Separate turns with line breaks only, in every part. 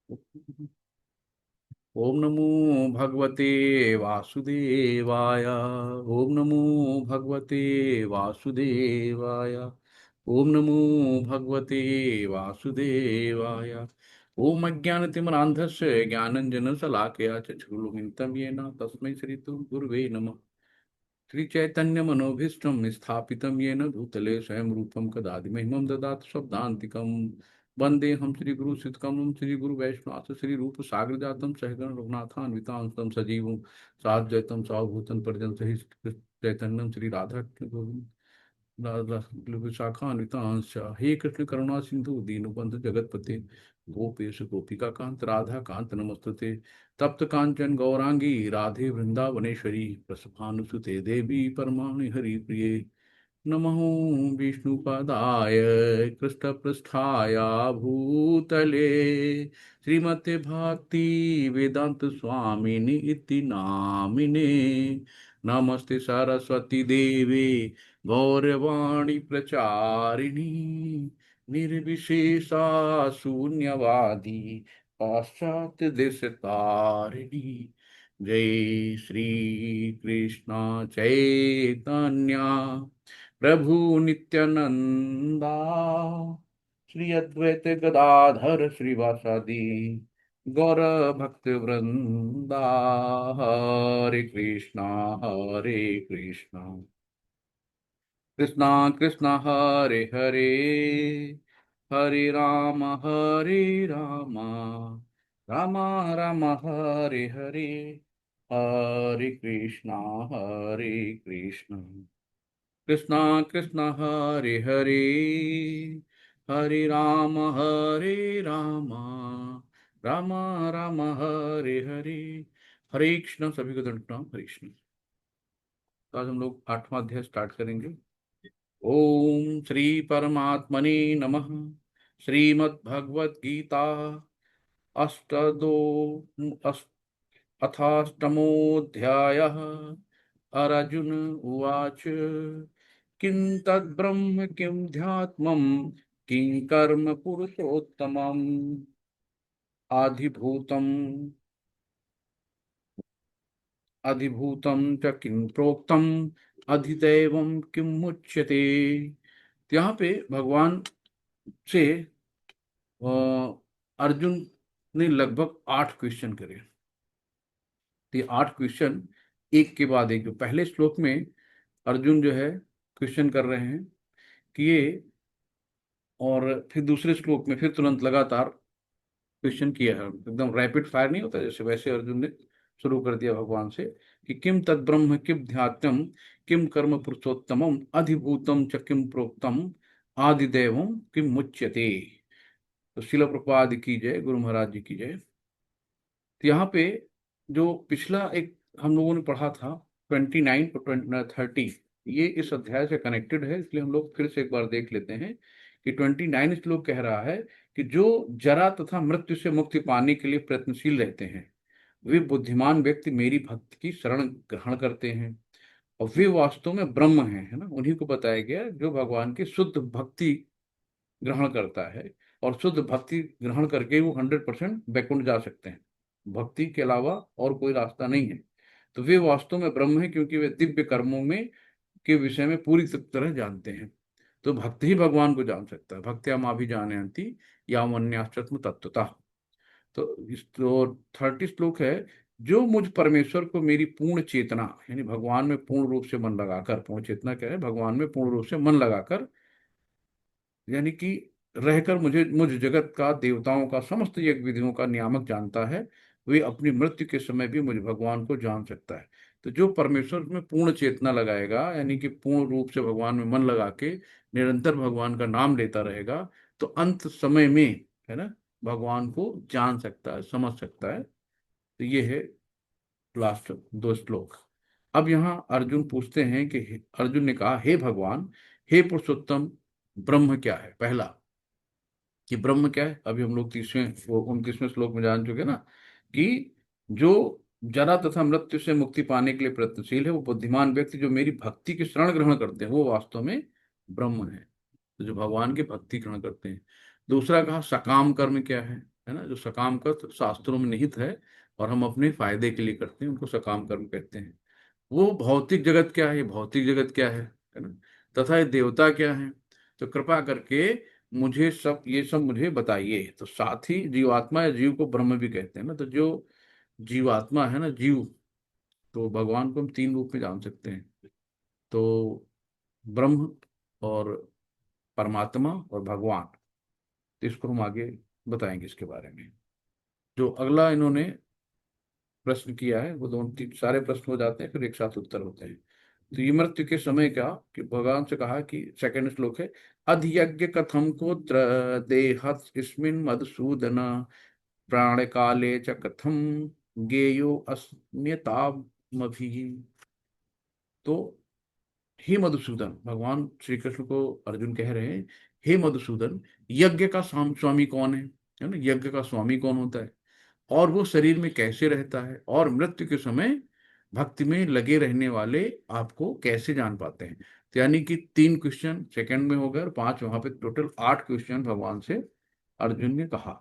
ओम नमो भगवते वासुदेवाय। ओम नमो भगवते वासुदेवाय। ओम नमो भगवते वासुदेवाय। ओम अज्ञानतिमिरान्धस्य ज्ञानञ्जनशलाकया चक्षुरुन्मिलितं येन तस्मै श्रीगुरुवे नमः। श्रीचैतन्यमनोभीष्टं स्थापितं येन भूतले स्वयं रूपं कदापि मह्यं ददाति शब्दान्तिकं। वन्देऽहं श्रीगुरुश्रीयुतकमलं श्रीगुरुवैष्णवांश श्रीरूपसागरजातं सहगण रघुनाथान्वितांस्तं सजीवं साद्वैतं सावभूतं पर्यन्तं चैतन्यं श्रीराधाकृष्णशाखान्वितांश्च। हे कृष्ण करुणा सिंधु दीनबंधु जगतपते गोपेश गोपिका कांत राधा कांत नमस्तुते। तप्त कांचन गौरांगी राधे वृंदावनेश्वरी प्रसभानुसुते देवी परमाणि हरि प्रिये। नमः विष्णुपदाय कृष्णपृष्ठाय भूतले श्रीमते भक्ति वेदांत स्वामिनि इति नामिने। नमस्ते सरस्वती देवी गौरवाणी प्रचारिणी निर्विशेषा शून्यवादी पाश्चात्य देश तारिणी। जय श्री कृष्ण चैतन्य प्रभु नित्यानंदा श्री अद्वैत गदाधर श्रीवासादि गौर भक्त वृंदा। हरे कृष्णा हरे कृष्णा कृष्णा कृष्णा हरे हरे हरे राम राम राम हरे हरे। हरे कृष्णा कृष्णा कृष्णा हरे राम राम राम हरे हरे। हरे कृष्ण सभी को दंडवत हरे कृष्ण। तो आज हम लोग 8वां अध्याय स्टार्ट करेंगे। ओम श्री परमात्मने नमः। श्रीमद् भगवद गीता अष्टदो अष्ट अथाष्टमोऽध्यायः। अर्जुन उवाच किं तद्ब्रह्म किं ध्यात्मम् किं कर्म पुरुषोत्तमम् अधिभूतम् अधिभूतं च किं प्रोक्तम् अधिदैवं किं मुच्यते। यहाँ पे भगवान से अर्जुन ने लगभग 8 क्वेश्चन करे। तो ये 8 क्वेश्चन एक के बाद एक, जो पहले श्लोक में अर्जुन जो है क्वेश्चन कर रहे हैं कि ये, और फिर दूसरे श्लोक में फिर तुरंत लगातार क्वेश्चन किया है, एकदम रैपिड फायर नहीं होता जैसे, वैसे अर्जुन ने शुरू कर दिया भगवान से कि किम तद्ब्रह्म किम ध्यात्म किम कर्म पुरुषोत्तमम अधिभूतम च किम प्रोक्तम आदिदेवम किम मुच्यते। तो शिला प्रपाद की जय, गुरु महाराज जी की जय। तो यहाँ पे जो पिछला एक हम लोगों ने पढ़ा था 29 और 30, ये इस अध्याय से कनेक्टेड है, इसलिए हम लोग फिर से एक बार देख लेते हैं कि 29 श्लोक कह रहा है कि जो जरा तथा मृत्यु से मुक्ति पाने के लिए प्रयत्नशील रहते हैं वे बुद्धिमान व्यक्ति मेरी भक्ति की शरण ग्रहण करते हैं और वे वास्तव में ब्रह्म हैं, है ना। उन्हीं को बताया गया जो भगवान की शुद्ध भक्ति ग्रहण करता है, और शुद्ध भक्ति ग्रहण करके वो 100% बैकुंठ जा सकते हैं। भक्ति के अलावा और कोई रास्ता नहीं है। तो वे वास्तव में ब्रह्म है क्योंकि वे दिव्य कर्मों में के विषय में पूरी तरह जानते हैं। तो भक्त ही भगवान को जान सकता है। भक्त्या माँ भी जानती या मन्याश्चत्म तत्वता। तो इस तो 30 श्लोक है, जो मुझ परमेश्वर को मेरी पूर्ण चेतना यानी भगवान में पूर्ण रूप से मन लगाकर, पूर्ण चेतना क्या है, भगवान में पूर्ण रूप से मन लगाकर यानी कि रहकर मुझे मुझ जगत का देवताओं का समस्त यज्ञ विधियों का नियामक जानता है, वे अपनी मृत्यु के समय भी मुझ भगवान को जान सकता है। तो जो परमेश्वर में पूर्ण चेतना लगाएगा यानी कि पूर्ण रूप से भगवान में मन लगा के निरंतर भगवान का नाम लेता रहेगा, तो अंत समय में, है ना, भगवान को जान सकता है, समझ सकता है। तो ये है लास्ट 2 श्लोक। अब यहाँ अर्जुन पूछते हैं कि अर्जुन ने कहा, हे भगवान, हे पुरुषोत्तम, ब्रह्म क्या है। पहला कि ब्रह्म क्या है, अभी हम लोग 29वें श्लोक में जान चुके ना कि जो जरा तथा मृत्यु से मुक्ति पाने के लिए प्रयत्नशील है वो बुद्धिमान व्यक्ति जो मेरी भक्ति की शरण ग्रहण करते हैं वो वास्तव में ब्रह्म है। तो जो भगवान की भक्ति ग्रहण करते हैं। दूसरा कहा सकाम कर्म क्या है। है ना, जो सकाम कर्म शास्त्रों में निहित है और हम अपने फायदे के लिए करते हैं, उनको सकाम कर्म कहते हैं। वो भौतिक जगत क्या है, ये भौतिक जगत क्या है ना, तथा ये देवता क्या है, तो कृपा करके मुझे सब ये सब मुझे बताइए। तो साथ ही जीवात्मा या जीव को ब्रह्म भी कहते हैं ना, तो जो जीवात्मा है ना, जीव, तो भगवान को हम तीन रूप में जान सकते हैं। तो ब्रह्म और परमात्मा और भगवान, तो इसको हम आगे बताएंगे इसके बारे में। जो अगला इन्होंने प्रश्न किया है, वो दोनों तीन सारे प्रश्न हो जाते हैं, फिर एक साथ उत्तर होते हैं। तो ये मृत्यु के समय क्या, कि भगवान से कहा कि सेकंड श्लोक है, अधियज्ञ कथम को देहत इसमिन मधुसूदन, प्राण काले च कथम गेयो अस्म्यतामभि। तो हे मधुसूदन, भगवान श्री कृष्ण को अर्जुन कह रहे हैं, हे मधुसूदन, यज्ञ का स्वामी कौन है ना, यज्ञ का स्वामी कौन होता है, और वो शरीर में कैसे रहता है, और मृत्यु के समय भक्ति में लगे रहने वाले आपको कैसे जान पाते हैं। तो यानी कि तीन क्वेश्चन सेकंड में हो गए और पांच वहां पे, टोटल 8 क्वेश्चन भगवान से अर्जुन ने कहा।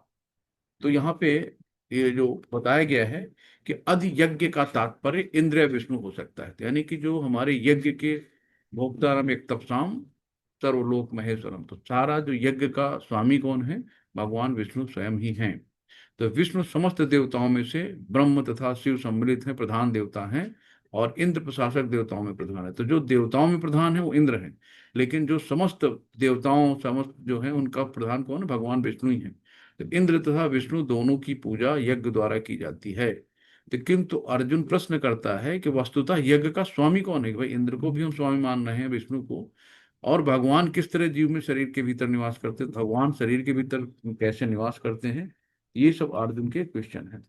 तो यहाँ पे ये जो बताया गया है कि अधि यज्ञ का तात्पर्य इंद्रिय विष्णु हो सकता है, तो यानी कि जो हमारे यज्ञ के भोक्तारम एक तपसाम सर्वलोक महेश्वरम, तो सारा जो यज्ञ का स्वामी कौन है, भगवान विष्णु स्वयं ही हैं। तो विष्णु समस्त देवताओं में से ब्रह्म तथा शिव सम्मिलित हैं, प्रधान देवता हैं, और इंद्र प्रशासक देवताओं में प्रधान है। तो जो देवताओं में प्रधान है वो इंद्र है, लेकिन जो समस्त देवताओं समस्त जो है उनका प्रधान कौन है, भगवान विष्णु ही है। तो इंद्र तथा विष्णु दोनों की पूजा यज्ञ द्वारा की जाती है। तो किंतु अर्जुन प्रश्न करता है कि वस्तुतः यज्ञ का स्वामी कौन है, भाई इंद्र को भी हम स्वामी मान रहे हैं, विष्णु को, और भगवान किस तरह जीव में शरीर के भीतर निवास करते हैं, भगवान शरीर के भीतर कैसे निवास करते हैं, ये सब अर्जुन के क्वेश्चन है।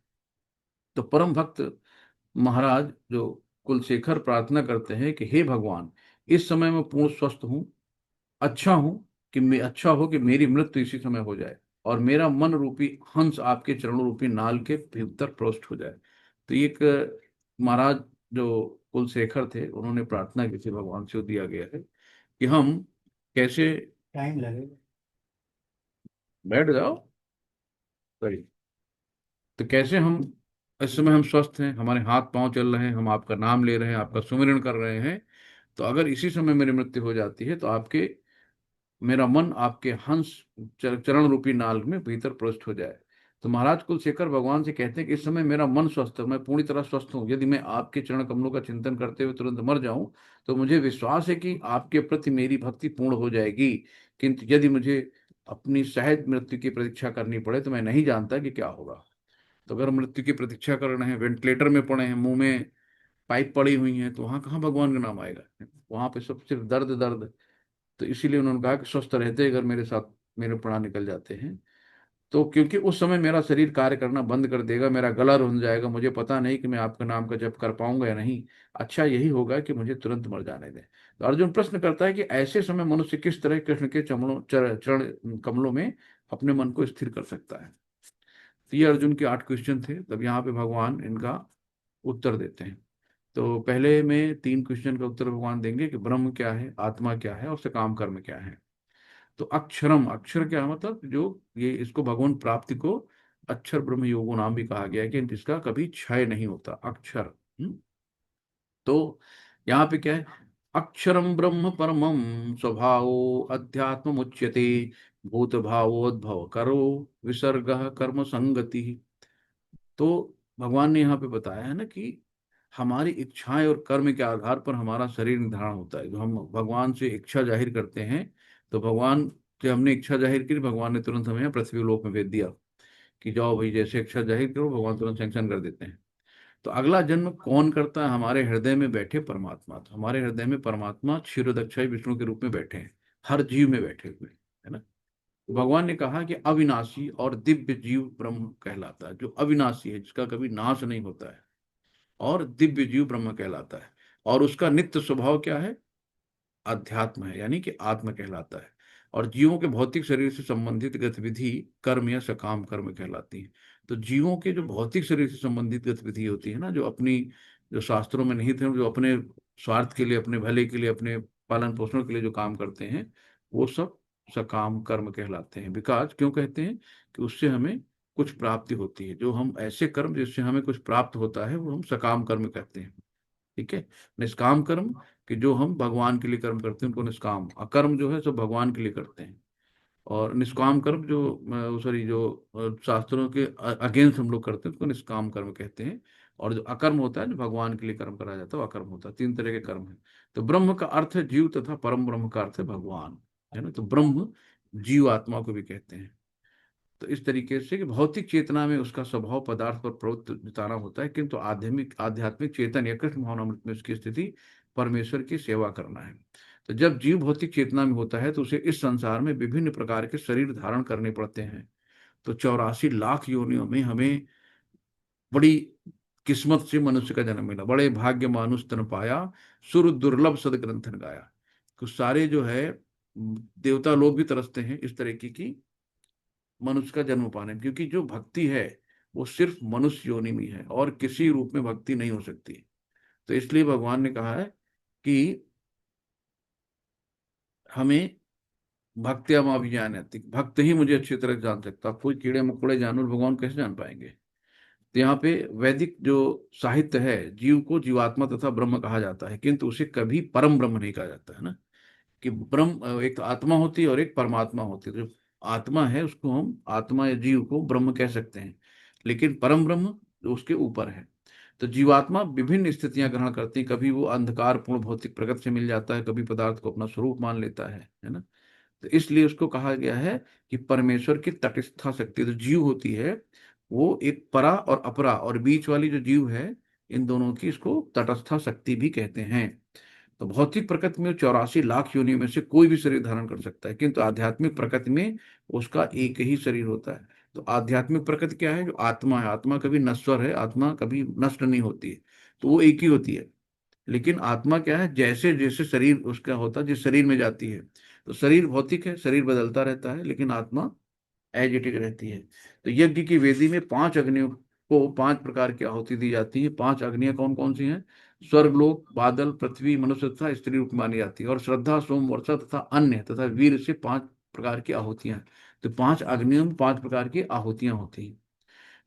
तो परम भक्त महाराज जो कुलशेखर प्रार्थना करते हैं कि हे भगवान, इस समय मैं पूर्ण स्वस्थ हूँ, अच्छा हूँ, कि मैं अच्छा हो कि मेरी मृत्यु इसी समय हो जाए, और मेरा मन रूपी हंस आपके चरणों रूपी नाल के भीतर प्रविष्ट हो जाए। तो ये एक महाराज जो कुलशेखर थे, उन्होंने प्रार्थना की थी भगवान से, दिया गया है कि हम कैसे, टाइम लगेगा, बैठ जाओ, सही, तो कैसे हम इस समय हम स्वस्थ हैं, हमारे हाथ पांव चल रहे हैं, हम आपका नाम ले रहे हैं, आपका सुमिरन कर रहे हैं, तो अगर इसी समय मेरी मृत्यु हो जाती है तो आपके मेरा मन आपके हंस चरण रूपी नाल में भीतर प्रविष्ट हो जाए। तो महाराज कुलशेखर भगवान से कहते हैं कि इस समय मेरा मन स्वस्थ है, मैं पूरी तरह स्वस्थ हूँ, यदि मैं आपके चरण कमलों का चिंतन करते हुए तुरंत मर जाऊं तो मुझे विश्वास है कि आपके प्रति मेरी भक्ति पूर्ण हो जाएगी। किंतु यदि मुझे अपनी सहज मृत्यु की प्रतीक्षा करनी पड़े तो मैं नहीं जानता कि क्या होगा। तो अगर मृत्यु की प्रतीक्षा कर रहे हैं, वेंटिलेटर में पड़े हैं, मुंह में पाइप पड़ी हुई हैं, तो वहां कहाँ भगवान का नाम आएगा, वहां पे सब सिर्फ दर्द दर्द। तो इसीलिए उन्होंने कहा कि स्वस्थ रहते अगर मेरे साथ मेरे प्राण निकल जाते हैं, तो क्योंकि उस समय मेरा शरीर कार्य करना बंद कर देगा, मेरा गला रुंध जाएगा, मुझे पता नहीं कि मैं आपका नाम का जप कर पाऊंगा या नहीं। अच्छा यही होगा कि मुझे तुरंत मर जाने दें। तो अर्जुन प्रश्न करता है कि ऐसे समय मनुष्य किस तरह कृष्ण के चरणों चरण कमलों में अपने मन को स्थिर कर सकता है। तो ये अर्जुन के 8 क्वेश्चन थे। तब यहाँ पे भगवान इनका उत्तर देते हैं। तो पहले में 3 क्वेश्चन का उत्तर भगवान देंगे कि ब्रह्म क्या है, आत्मा क्या है, और सकाम कर्म क्या है। तो अक्षरम, अक्षर क्या है, मतलब जो ये इसको भगवान प्राप्ति को अक्षर ब्रह्म योगो नाम भी कहा गया है, कि जिसका कभी क्षय नहीं होता, अक्षर। तो यहाँ पे क्या है, अक्षरम ब्रह्म परमम स्वभाव अध्यात्म मुच्यते, भूत भावोद्भव करो विसर्ग कर्म संगति। तो भगवान ने यहाँ पे बताया है ना कि हमारी इच्छाएं और कर्म के आधार पर हमारा शरीर निर्धारण होता है। जो हम भगवान से इच्छा जाहिर करते हैं, तो भगवान से हमने इच्छा जाहिर की, भगवान ने तुरंत हमें पृथ्वी लोक में भेज दिया कि जाओ भाई, जैसे इच्छा जाहिर करो, भगवान तुरंत सैंक्शन कर देते हैं। तो अगला जन्म कौन करता है, हमारे हृदय में बैठे परमात्मा। तो हमारे हृदय में परमात्मा क्षीरोदक्षाई विष्णु के रूप में बैठे हैं, हर जीव में बैठे हुए है ना। भगवान ने कहा कि अविनाशी और दिव्य जीव ब्रह्म कहलाता है, जो अविनाशी है, जिसका कभी नाश नहीं होता है, और दिव्य जीव ब्रह्म कहलाता है। और उसका नित्य स्वभाव क्या है, अध्यात्म है, यानी कि आत्म कहलाता है। और जीवों के भौतिक शरीर से संबंधित गतिविधि कर्म या सकाम कर्म कहलाती है। तो जीवों के जो भौतिक शरीर से संबंधित गतिविधि होती है ना, जो अपनी, जो शास्त्रों में निहित है, जो अपने स्वार्थ के लिए, अपने भले के लिए, अपने पालन पोषण के लिए जो काम करते हैं, वो सब सकाम कर्म कहलाते हैं। विकास क्यों कहते हैं, कि उससे हमें कुछ प्राप्ति होती है। जो हम ऐसे कर्म जिससे हमें कुछ प्राप्त होता है वो हम सकाम कर्म कहते हैं। ठीक है। निष्काम कर्म कि जो हम भगवान के लिए कर्म करते हैं उनको निष्काम, अकर्म जो है सब भगवान के लिए करते हैं। और निष्काम कर्म जो सॉरी जो शास्त्रों के अगेंस्ट हम लोग करते हैं उसको निष्काम कर्म कहते हैं। और जो अकर्म होता है जो भगवान के लिए कर्म करा जाता है वो अकर्म होता है। तीन तरह के कर्म है। तो ब्रह्म का अर्थ है जीव तथा परम ब्रह्म का अर्थ है भगवान। है ना। तो ब्रह्म जीव आत्मा को भी कहते हैं। तो इस तरीके से कि भौतिक चेतना में उसका स्वभाव पदार्थ पर प्रवृत्त बिताना होता है, किंतु आध्यात्मिक आध्यात्मिक चेतन या कृष्ण भावनामृत में उसकी स्थिति परमेश्वर की सेवा करना है। तो जब जीव भौतिक चेतना में होता है तो उसे इस संसार में विभिन्न प्रकार के शरीर धारण करने पड़ते हैं। तो 84 लाख योनियों में हमें बड़ी किस्मत से मनुष्य का जन्म मिला, बड़े भाग्य मानुष तन पाया, सुर दुर्लभ सदग्रंथन गाया। तो सारे जो है देवता लोग भी तरसते हैं इस तरीके की मनुष्य का जन्म पाने में, क्योंकि जो भक्ति है वो सिर्फ मनुष्य योनि में है और किसी रूप में भक्ति नहीं हो सकती। तो इसलिए भगवान ने कहा है कि हमें भक्त्या मां भी जानती, भक्त ही मुझे अच्छी तरह जान सकता। कोई कीड़े मकोड़े जानवर भगवान कैसे जान पाएंगे। तो यहाँ पे वैदिक जो साहित्य है, जीव को जीवात्मा तथा ब्रह्म कहा जाता है, किंतु उसे कभी परम ब्रह्म नहीं कहा जाता है ना। कि ब्रह्म एक तो आत्मा होती है और एक परमात्मा होती है। जो आत्मा है उसको हम आत्मा या जीव को ब्रह्म कह सकते हैं, लेकिन परम ब्रह्म जो उसके ऊपर है। तो जीवात्मा विभिन्न स्थितियां ग्रहण करती है, कभी वो अंधकारपूर्ण भौतिक प्रगति से मिल जाता है, कभी पदार्थ को अपना स्वरूप मान लेता है ना। तो इसलिए उसको कहा गया है कि परमेश्वर की तटस्था शक्ति जो जीव होती है वो एक परा और अपरा और बीच वाली जो जीव है, इन दोनों की इसको तटस्था शक्ति भी कहते हैं। तो भौतिक प्रकृति में 84 लाख योनियों में से कोई भी शरीर धारण कर सकता है, किंतु आध्यात्मिक प्रकृति में उसका एक ही शरीर होता है। तो आध्यात्मिक प्रकृति क्या है, जो आत्मा है, आत्मा कभी नश्वर है, आत्मा कभी नष्ट नहीं होती है, तो वो एक ही होती है। लेकिन आत्मा क्या है, जैसे जैसे शरीर उसका होता है, जिस शरीर में जाती है, तो शरीर भौतिक है, शरीर बदलता रहता है, लेकिन आत्मा एज इट इज रहती है। तो यज्ञ की वेदी में 5 अग्नियों को 5 प्रकार की आहुति दी जाती है। 5 अग्नियां कौन कौन सी हैं, स्वर्गलोक, बादल, पृथ्वी, मनुष्य तथा स्त्री रूप में मानी जाती है। और श्रद्धा, सोम, वर्षा तथा अन्य तथा वीर से 5 प्रकार की आहुतियां। तो 5 अग्नियों में 5 प्रकार की आहुतियां होती हैं।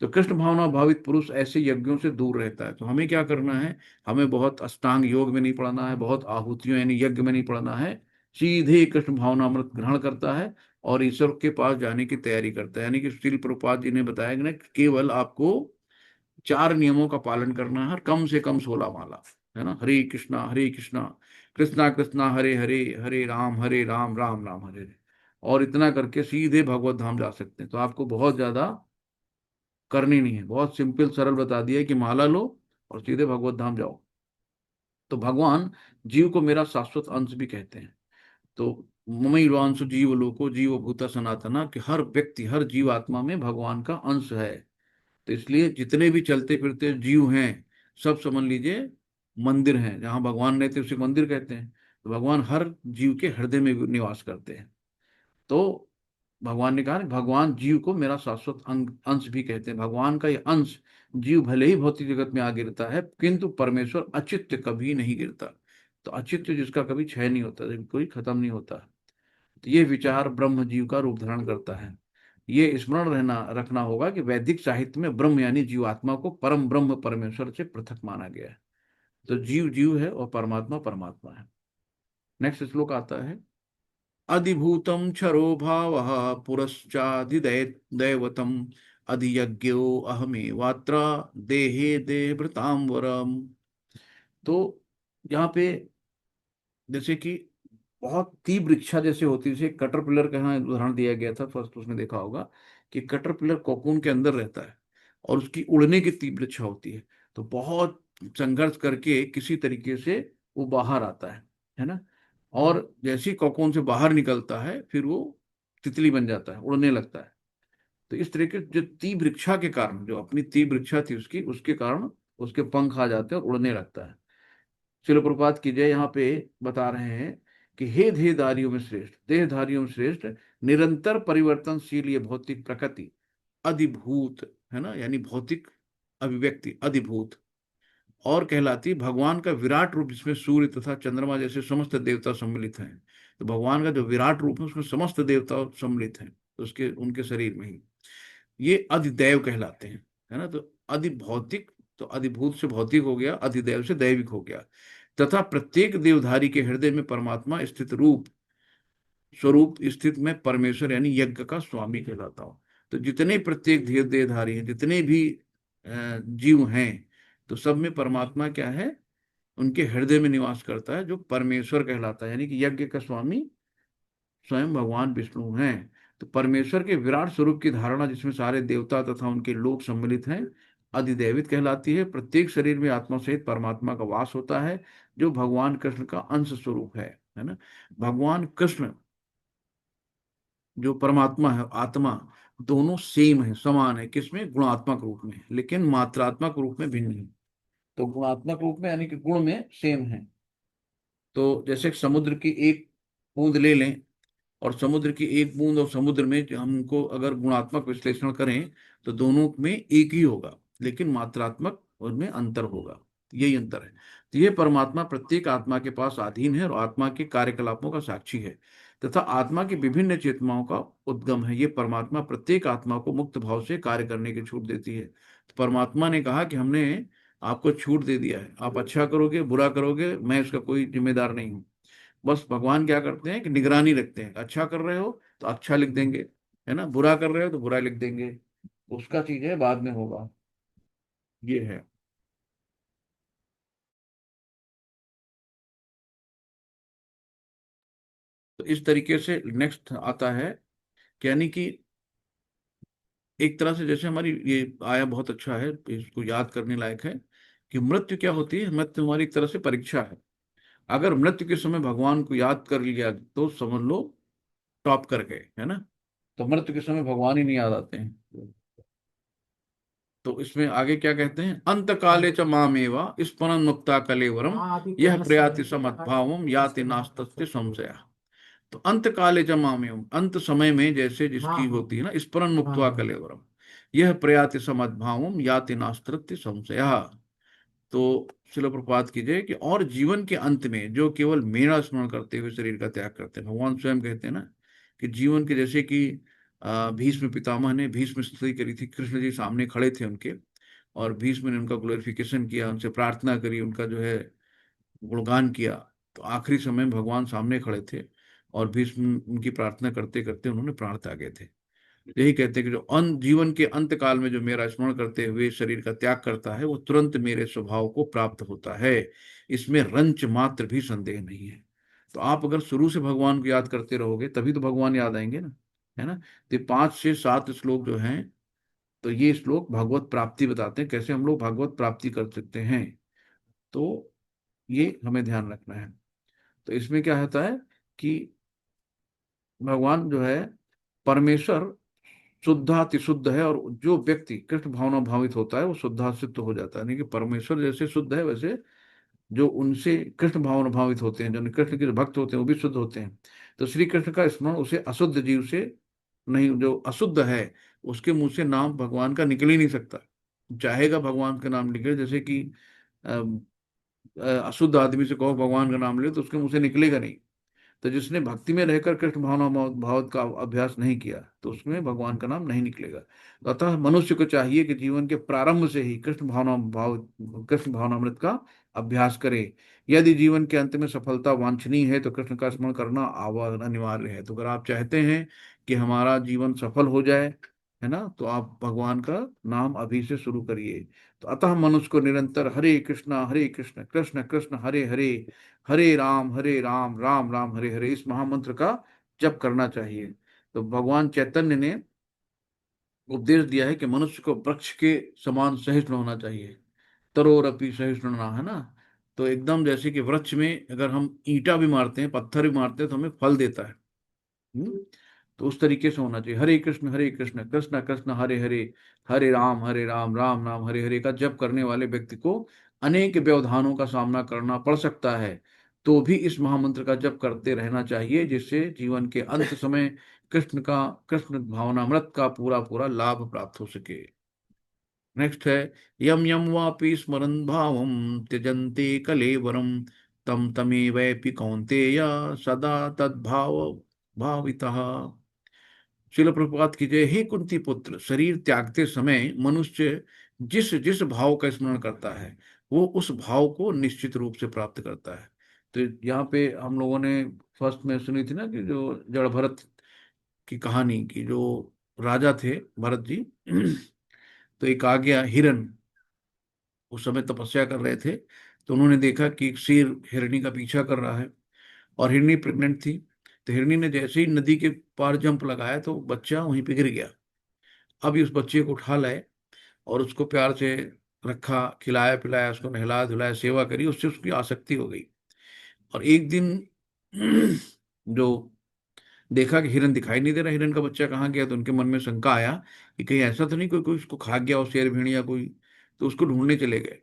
तो कृष्ण भावना भावित पुरुष ऐसे यज्ञों से दूर रहता है। तो हमें क्या करना है, हमें बहुत अष्टांग योग में नहीं पड़ना है, बहुत आहुतियों यानी यज्ञ में नहीं पड़ना है। सीधे कृष्ण भावनामृत ग्रहण करता है और ईश्वर के पास जाने की तैयारी करता है। यानी कि श्रील प्रभुपाद जी ने बताया कि ना, केवल आपको 4 नियमों का पालन करना है, कम से कम 16 माला। है ना, हरे कृष्णा कृष्णा कृष्णा हरे हरे, हरे राम राम राम हरे हरे। और इतना करके सीधे भगवत धाम जा सकते हैं। तो आपको बहुत ज्यादा करनी नहीं है, बहुत सिंपल सरल बता दिया है कि माला लो और सीधे भगवत धाम जाओ। तो भगवान जीव को मेरा शाश्वत अंश भी कहते हैं। तो ममई वांशु जीव लोको जीव भूता सनातना, कि हर व्यक्ति हर जीव आत्मा में भगवान का अंश है। तो इसलिए जितने भी चलते फिरते जीव हैं सब समझ लीजिए मंदिर हैं, जहां भगवान रहते उसे मंदिर कहते हैं। तो भगवान हर जीव के हृदय में निवास करते हैं। तो भगवान ने कहा, भगवान जीव को मेरा शाश्वत अंश भी कहते हैं। भगवान का ये अंश, जीव भले ही भौतिक जगत में आ गिरता है, किंतु परमेश्वर अचित्य कभी नहीं गिरता। तो अचित्य जिसका कभी क्षय नहीं होता, कोई खत्म नहीं होता। तो ये विचार ब्रह्म जीव का रूप धारण करता है। ये स्मरण रहना रखना होगा कि वैदिक साहित्य में ब्रह्म यानी जीवात्मा को परम ब्रह्म परमेश्वर से पृथक माना गया है। तो जीव जीव है और परमात्मा परमात्मा है। नेक्स्ट श्लोक आता है, अधिभूतं क्षरो भावः पुरश्चाधिदैवतम् अधियज्ञो अहमेवात्र देहे देहभृतां वरम। तो यहाँ पे जैसे कि बहुत तीव्र इच्छा जैसे होती है, जैसे कटरपिलर का यहाँ उदाहरण दिया गया था फर्स्ट, उसमें देखा होगा कि कटरपिलर कोकून के अंदर रहता है और उसकी उड़ने की तीव्र इच्छा होती है। तो बहुत संघर्ष करके किसी तरीके से वो बाहर आता है ना। और जैसे ही कोकून से बाहर निकलता है फिर वो तितली बन जाता है, उड़ने लगता है। तो इस तरीके जो तीव्र इच्छा के कारण, जो अपनी तीव्र इच्छा थी उसकी, उसके कारण उसके पंख आ जाते हैं और उड़ने लगता है। शिल प्रपात की जय यहाँ पे बता रहे हैं कि हे देहधारियों में श्रेष्ठ, देहधारियों में श्रेष्ठ, निरंतर परिवर्तनशील ये भौतिक प्रकृति अधिभूत, है ना, यानी भौतिक अभिव्यक्ति अधिभूत और कहलाती भगवान का विराट रूप, जिसमें सूर्य तथा चंद्रमा जैसे समस्त देवता सम्मिलित हैं। तो भगवान का जो विराट रूप है उसमें समस्त देवता सम्मिलित हैं उसके उनके शरीर में ही। ये अधिदैव कहलाते हैं, है ना। तो अधिभौतिक, तो अधिभूत से भौतिक हो गया, अधिदैव से दैविक हो गया। तथा प्रत्येक देवधारी के हृदय में परमात्मा स्थित रूप स्वरूप स्थित में परमेश्वर यानी यज्ञ का स्वामी कहलाता हूं। तो जितने प्रत्येक देहधारी हैं, जितने भी जीव हैं, तो सब में परमात्मा क्या है, उनके हृदय में निवास करता है, जो परमेश्वर कहलाता है, यानी कि यज्ञ का स्वामी स्वयं भगवान विष्णु हैं। तो परमेश्वर के विराट स्वरूप की धारणा, जिसमें सारे देवता तथा उनके लोक सम्मिलित हैं, अधिदैवित कहलाती है। प्रत्येक शरीर में आत्मा सहित परमात्मा का वास होता है, जो भगवान कृष्ण का अंश स्वरूप है ना। भगवान कृष्ण जो परमात्मा है, आत्मा, दोनों सेम है, समान है, किसमें, गुणात्मक रूप में, लेकिन मात्रात्मक रूप में भिन्न है। तो गुणात्मक रूप में यानी कि गुण में सेम है। तो जैसे समुद्र की एक बूंद ले लें, और समुद्र की एक बूंद और समुद्र में जो हमको अगर गुणात्मक विश्लेषण करें, तो दोनों में एक ही होगा, लेकिन मात्रात्मक उनमें अंतर होगा। यही अंतर है। तो ये परमात्मा प्रत्येक आत्मा के पास अधीन है और आत्मा के कार्यकलापों का साक्षी है, तथा आत्मा की विभिन्न चेतनाओं का उद्गम है। ये परमात्मा प्रत्येक आत्मा को मुक्त भाव से कार्य करने की छूट देती है। तो परमात्मा ने कहा कि हमने आपको छूट दे दिया है, आप अच्छा करोगे बुरा करोगे, मैं इसका कोई जिम्मेदार नहीं हूँ। बस भगवान क्या करते हैं कि निगरानी रखते हैं, अच्छा कर रहे हो तो अच्छा लिख देंगे, है ना, बुरा कर रहे हो तो बुरा लिख देंगे, उसका चीज है बाद में होगा। ये है। तो इस तरीके से नेक्स्ट आता है, कि यानी कि एक तरह से जैसे हमारी ये आया बहुत अच्छा है, इसको याद करने लायक है, कि मृत्यु क्या होती है। मृत्यु हमारी एक तरह से परीक्षा है। अगर मृत्यु के समय भगवान को याद कर लिया तो समझ लो टॉप कर गए, है ना। तो मृत्यु के समय भगवान ही नहीं याद आते हैं। तो इसमें आगे क्या कहते हैं, अंत काले च मामेवा स्मरन् मुक्ता कलेवरम यह प्रयाति समद्भावम याति नास्तस्य संशय। तो अंत काले च मामेवम, अंत समय में जैसे जिसकी होती है ना, स्मरन् मुक्त्वा कलेवरम यह प्रयाति समद्भावम याति नास्तस्य संशय। तो शिल प्रपात कीजिए कि और जीवन के अंत में जो केवल मेरा स्मरण करते हुए शरीर का त्याग करते हैं, भगवान स्वयं कहते हैं ना, कि जीवन के जैसे कि भीष्म पितामह ने भीष्म स्तुति करी थी, कृष्ण जी सामने खड़े थे उनके, और भीष्म ने उनका ग्लोरिफिकेशन किया, उनसे प्रार्थना करी, उनका जो है गुणगान किया। तो आखिरी समय में भगवान सामने खड़े थे, और भीष्म उनकी प्रार्थना करते करते उन्होंने प्राण त्यागे थे। यही कहते हैं कि जो जीवन के अंत काल में जो मेरा स्मरण करते हुए शरीर का त्याग करता है, वो तुरंत मेरे स्वभाव को प्राप्त होता है, इसमें रंच मात्र भी संदेह नहीं है। तो आप अगर शुरू से भगवान को याद करते रहोगे तभी तो भगवान याद आएंगे ना, है ना। तो ये 5 से 7 श्लोक जो हैं, तो ये श्लोक भगवत प्राप्ति बताते हैं, कैसे हम लोग भगवत प्राप्ति कर सकते हैं। तो ये हमें ध्यान रखना है। तो इसमें क्या होता है कि भगवान जो है, परमेश्वर शुद्धाति शुद्ध है, और जो व्यक्ति कृष्ण भावना भावित होता है वो शुद्धासिद्ध हो जाता है। नहीं कि परमेश्वर जैसे शुद्ध है, वैसे जो उनसे कृष्ण भावना भावित होते हैं, जो कृष्ण के भक्त होते हैं, वो भी शुद्ध होते हैं। तो श्री कृष्ण का स्मरण उसे अशुद्ध जीव से नहीं, जो अशुद्ध है उसके मुंह से नाम भगवान का निकल ही नहीं सकता। चाहेगा भगवान का नाम निकले, जैसे कि अशुद्ध आदमी से कहो भगवान का नाम ले, तो उसके मुंह से निकलेगा नहीं। तो जिसने भक्ति में रहकर कृष्ण भावना भाव का अभ्यास नहीं किया, तो उसमें भगवान का नाम नहीं निकलेगा। तो अतः मनुष्य को चाहिए कि जीवन के प्रारंभ से ही कृष्ण भावनामृत का अभ्यास करे। यदि जीवन के अंत में सफलता वांछनीय है तो कृष्ण का स्मरण करना अनिवार्य है। तो अगर आप चाहते हैं कि हमारा जीवन सफल हो जाए, है ना, तो आप भगवान का नाम अभी से शुरू करिए। तो अतः मनुष्य को निरंतर हरे कृष्ण कृष्ण कृष्ण हरे हरे, हरे राम राम राम हरे हरे, इस महामंत्र का जप करना चाहिए। तो भगवान चैतन्य ने उपदेश दिया है कि मनुष्य को वृक्ष के समान सहिष्णु होना चाहिए, तरोरपि सहिष्णु, है ना। तो एकदम जैसे कि वृक्ष में अगर हम ईंटा भी मारते हैं, पत्थर भी मारते हैं, तो हमें फल देता है। हम्म? तो उस तरीके से होना चाहिए। हरे कृष्ण कृष्ण कृष्ण हरे हरे, हरे राम राम राम हरे हरे का जप करने वाले व्यक्ति को अनेक व्यवधानों का सामना करना पड़ सकता है, तो भी इस महामंत्र का जप करते रहना चाहिए, जिससे जीवन के अंत समय कृष्ण भावनामृत का पूरा पूरा लाभ प्राप्त हो सके। नेक्स्ट है, यम यम वापि स्मरन् भावम त्यजन्ते कलेवरम तम तमेवैपि कौन्तेय सदा तद्भाव भावितः। शिल प्रभुपाद की जय। हे कुंती पुत्र, शरीर त्यागते समय मनुष्य जिस जिस भाव का स्मरण करता है वो उस भाव को निश्चित रूप से प्राप्त करता है। तो यहाँ पे हम लोगों ने फर्स्ट में सुनी थी ना कि जो जड़ भरत की कहानी की, जो राजा थे भरत जी तो एक आ गया हिरन, उस समय तपस्या कर रहे थे, तो उन्होंने देखा कि एक शेर हिरनी का पीछा कर रहा है और हिरनी प्रेग्नेंट थी। तो हिरनी ने जैसे ही नदी के पार जंप लगाया तो बच्चा वहीं पे गिर गया। अब उस बच्चे को उठा लाए और उसको प्यार से रखा, खिलाया पिलाया, उसको नहलाया धुलाया, सेवा करी, उससे उसकी आसक्ति हो गई। और एक दिन जो देखा कि हिरन दिखाई नहीं दे रहा, हिरन का बच्चा कहाँ गया, तो उनके मन में शंका आया कि कहीं ऐसा तो नहीं कोई कोई उसको खा गया हो, शेर भेड़िया कोई। तो उसको ढूंढने चले गए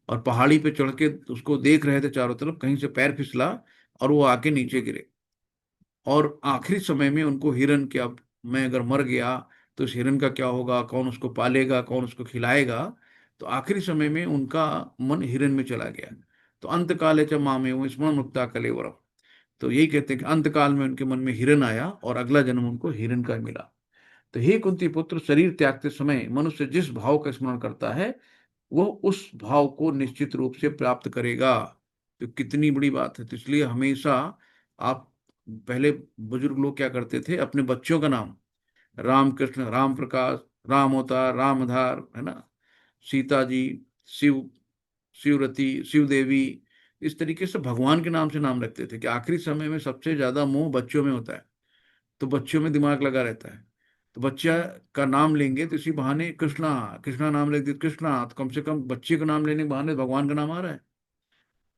और पहाड़ी पे चढ़ के उसको देख रहे थे चारों तरफ, कहीं से पैर फिसला और वो आके नीचे गिरे। और आखिरी समय में उनको हिरन के, अब मैं अगर मर गया तो इस हिरन का क्या होगा, कौन उसको पालेगा, कौन उसको खिलाएगा। तो आखिरी समय में उनका मन हिरन में चला गया। तो अंत काले च मामे वो स्मरण मुक्ता कलेवरम। तो यही कहते हैं कि अंत काल में उनके मन में हिरन आया और अगला जन्म उनको हिरन का मिला। तो हे कुंती पुत्र, शरीर त्यागते समय मनुष्य जिस भाव का स्मरण करता है वो उस भाव को निश्चित रूप से प्राप्त करेगा। तो कितनी बड़ी बात है। तो इसलिए हमेशा आप, पहले बुजुर्ग लोग क्या करते थे, अपने बच्चों का नाम राम कृष्ण, राम प्रकाश, राम अवतार, रामधार, है ना, सीता जी, शिव, शिवरती, शिव देवी, इस तरीके से भगवान के नाम से नाम रखते थे कि आखिरी समय में सबसे ज्यादा मोह बच्चों में होता है, तो बच्चों में दिमाग लगा रहता है। तो बच्चा का नाम लेंगे तो इसी बहाने कृष्णा, कृष्णा नाम लेते कृष्णा, तो कम से कम बच्चे का नाम लेने के बहाने भगवान का नाम आ रहा है।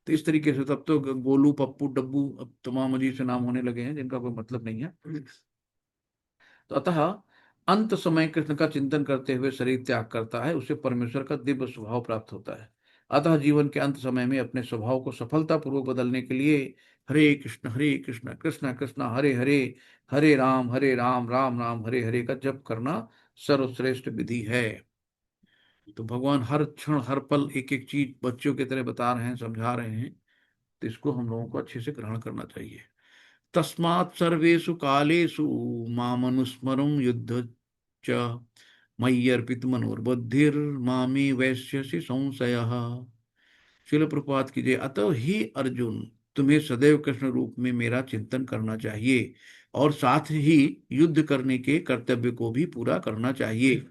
तो इस तरीके से तब तो गोलू, पप्पू, डब्बू, अब तमाम अजीब से नाम होने लगे हैं जिनका कोई मतलब नहीं है। तो अतः अंत समय कृष्ण का चिंतन करते हुए शरीर त्याग करता है, उसे परमेश्वर का दिव्य स्वभाव प्राप्त होता है। अतः जीवन के अंत समय में अपने स्वभाव को सफलतापूर्वक बदलने के लिए हरे कृष्ण कृष्ण कृष्ण हरे हरे, हरे राम राम राम हरे हरे का जप करना सर्वश्रेष्ठ विधि है। तो भगवान हर क्षण हर पल एक एक चीज बच्चों की तरह बता रहे हैं, समझा रहे हैं। तो इसको हम लोगों को अच्छे से ग्रहण करना चाहिए। तस्मात् सर्वेषु कालेषु मामनुस्मरं युद्ध च मयि अर्पित मनोर्बुद्धिर्मामे वैश्यसि संशयः। शिल प्रपात कीजिए। अतः ही अर्जुन, तुम्हें सदैव कृष्ण रूप में मेरा चिंतन करना चाहिए और साथ ही युद्ध करने के कर्तव्य को भी पूरा करना चाहिए।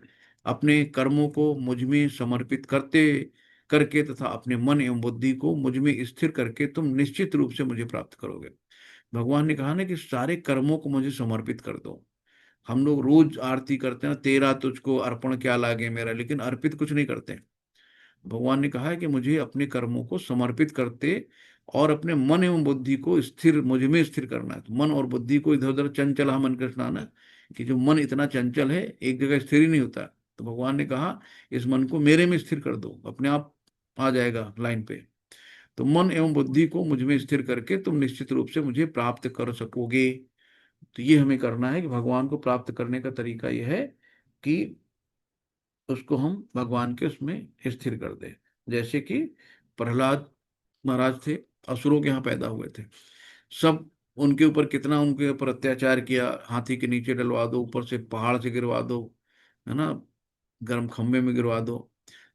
अपने कर्मों को मुझ में समर्पित करते करके तथा अपने मन एवं बुद्धि को मुझ में स्थिर करके तुम निश्चित रूप से मुझे प्राप्त करोगे। भगवान ने कहा ना कि सारे कर्मों को मुझे समर्पित कर दो। हम लोग रोज आरती करते हैं, तेरा तुझको अर्पण क्या लागे मेरा, लेकिन अर्पित कुछ नहीं करते। भगवान ने कहा है कि मुझे अपने कर्मों को समर्पित करते और अपने मन एवं बुद्धि को स्थिर, मुझ में स्थिर करना है। तो मन और बुद्धि को इधर उधर चंचल मन कृष्णा ना, कि जो मन इतना चंचल है एक जगह स्थिर ही नहीं होता। तो भगवान ने कहा इस मन को मेरे में स्थिर कर दो, अपने आप आ जाएगा लाइन पे। तो मन एवं बुद्धि को मुझ में स्थिर करके तुम निश्चित रूप से मुझे प्राप्त कर सकोगे। तो ये हमें करना है कि भगवान को प्राप्त करने का तरीका यह है कि उसको हम भगवान के उसमें स्थिर कर दें। जैसे कि प्रहलाद महाराज थे, असुरों के यहाँ पैदा हुए थे, सब उनके ऊपर कितना उनके ऊपर अत्याचार किया, हाथी के नीचे डलवा दो, ऊपर से पहाड़ से गिरवा दो, है ना, गर्म खंबे में गिरवा दो।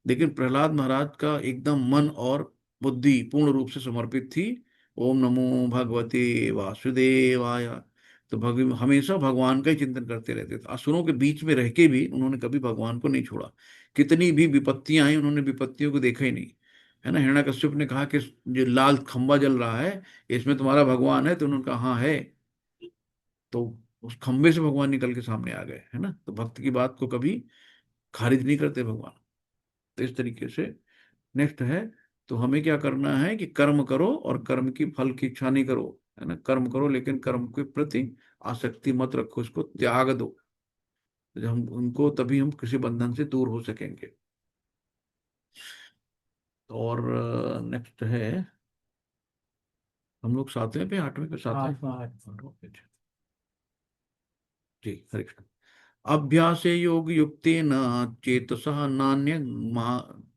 लेकिन प्रहलाद महाराज का एकदम मन और बुद्धि पूर्ण रूप से समर्पित थी। ओम नमो भगवते वासुदेवाय। तो हमेशा भगवान का ही चिंतन करते रहते थे। असुरों के बीच में रह के भी उन्होंने कभी भगवान को नहीं छोड़ा। कितनी भी विपत्तियां आई उन्होंने विपत्तियों को देखा ही नहीं। है ना, हिरण्यकश्यप ने कहा कि जो लाल खंबा जल रहा है इसमें तुम्हारा भगवान है, तो उन्होंने कहा हाँ है। तो उस खंबे से भगवान निकल के सामने आ गए। है ना, तो भक्त की बात को कभी खारिज नहीं करते भगवान। तो इस तरीके से नेक्स्ट है, तो हमें क्या करना है कि कर्म करो और कर्म की फल की इच्छा नहीं करो। है ना, कर्म करो लेकिन कर्म के प्रति आसक्ति मत रखो, उसको त्याग दो। जब हम उनको, तभी हम किसी बंधन से दूर हो सकेंगे। और नेक्स्ट है, हम लोग 7वें पे 8वें पे, 7वें, 8वां पेज। जी, हरे कृष्ण। अभ्यासे योग युक्तेन चेतसः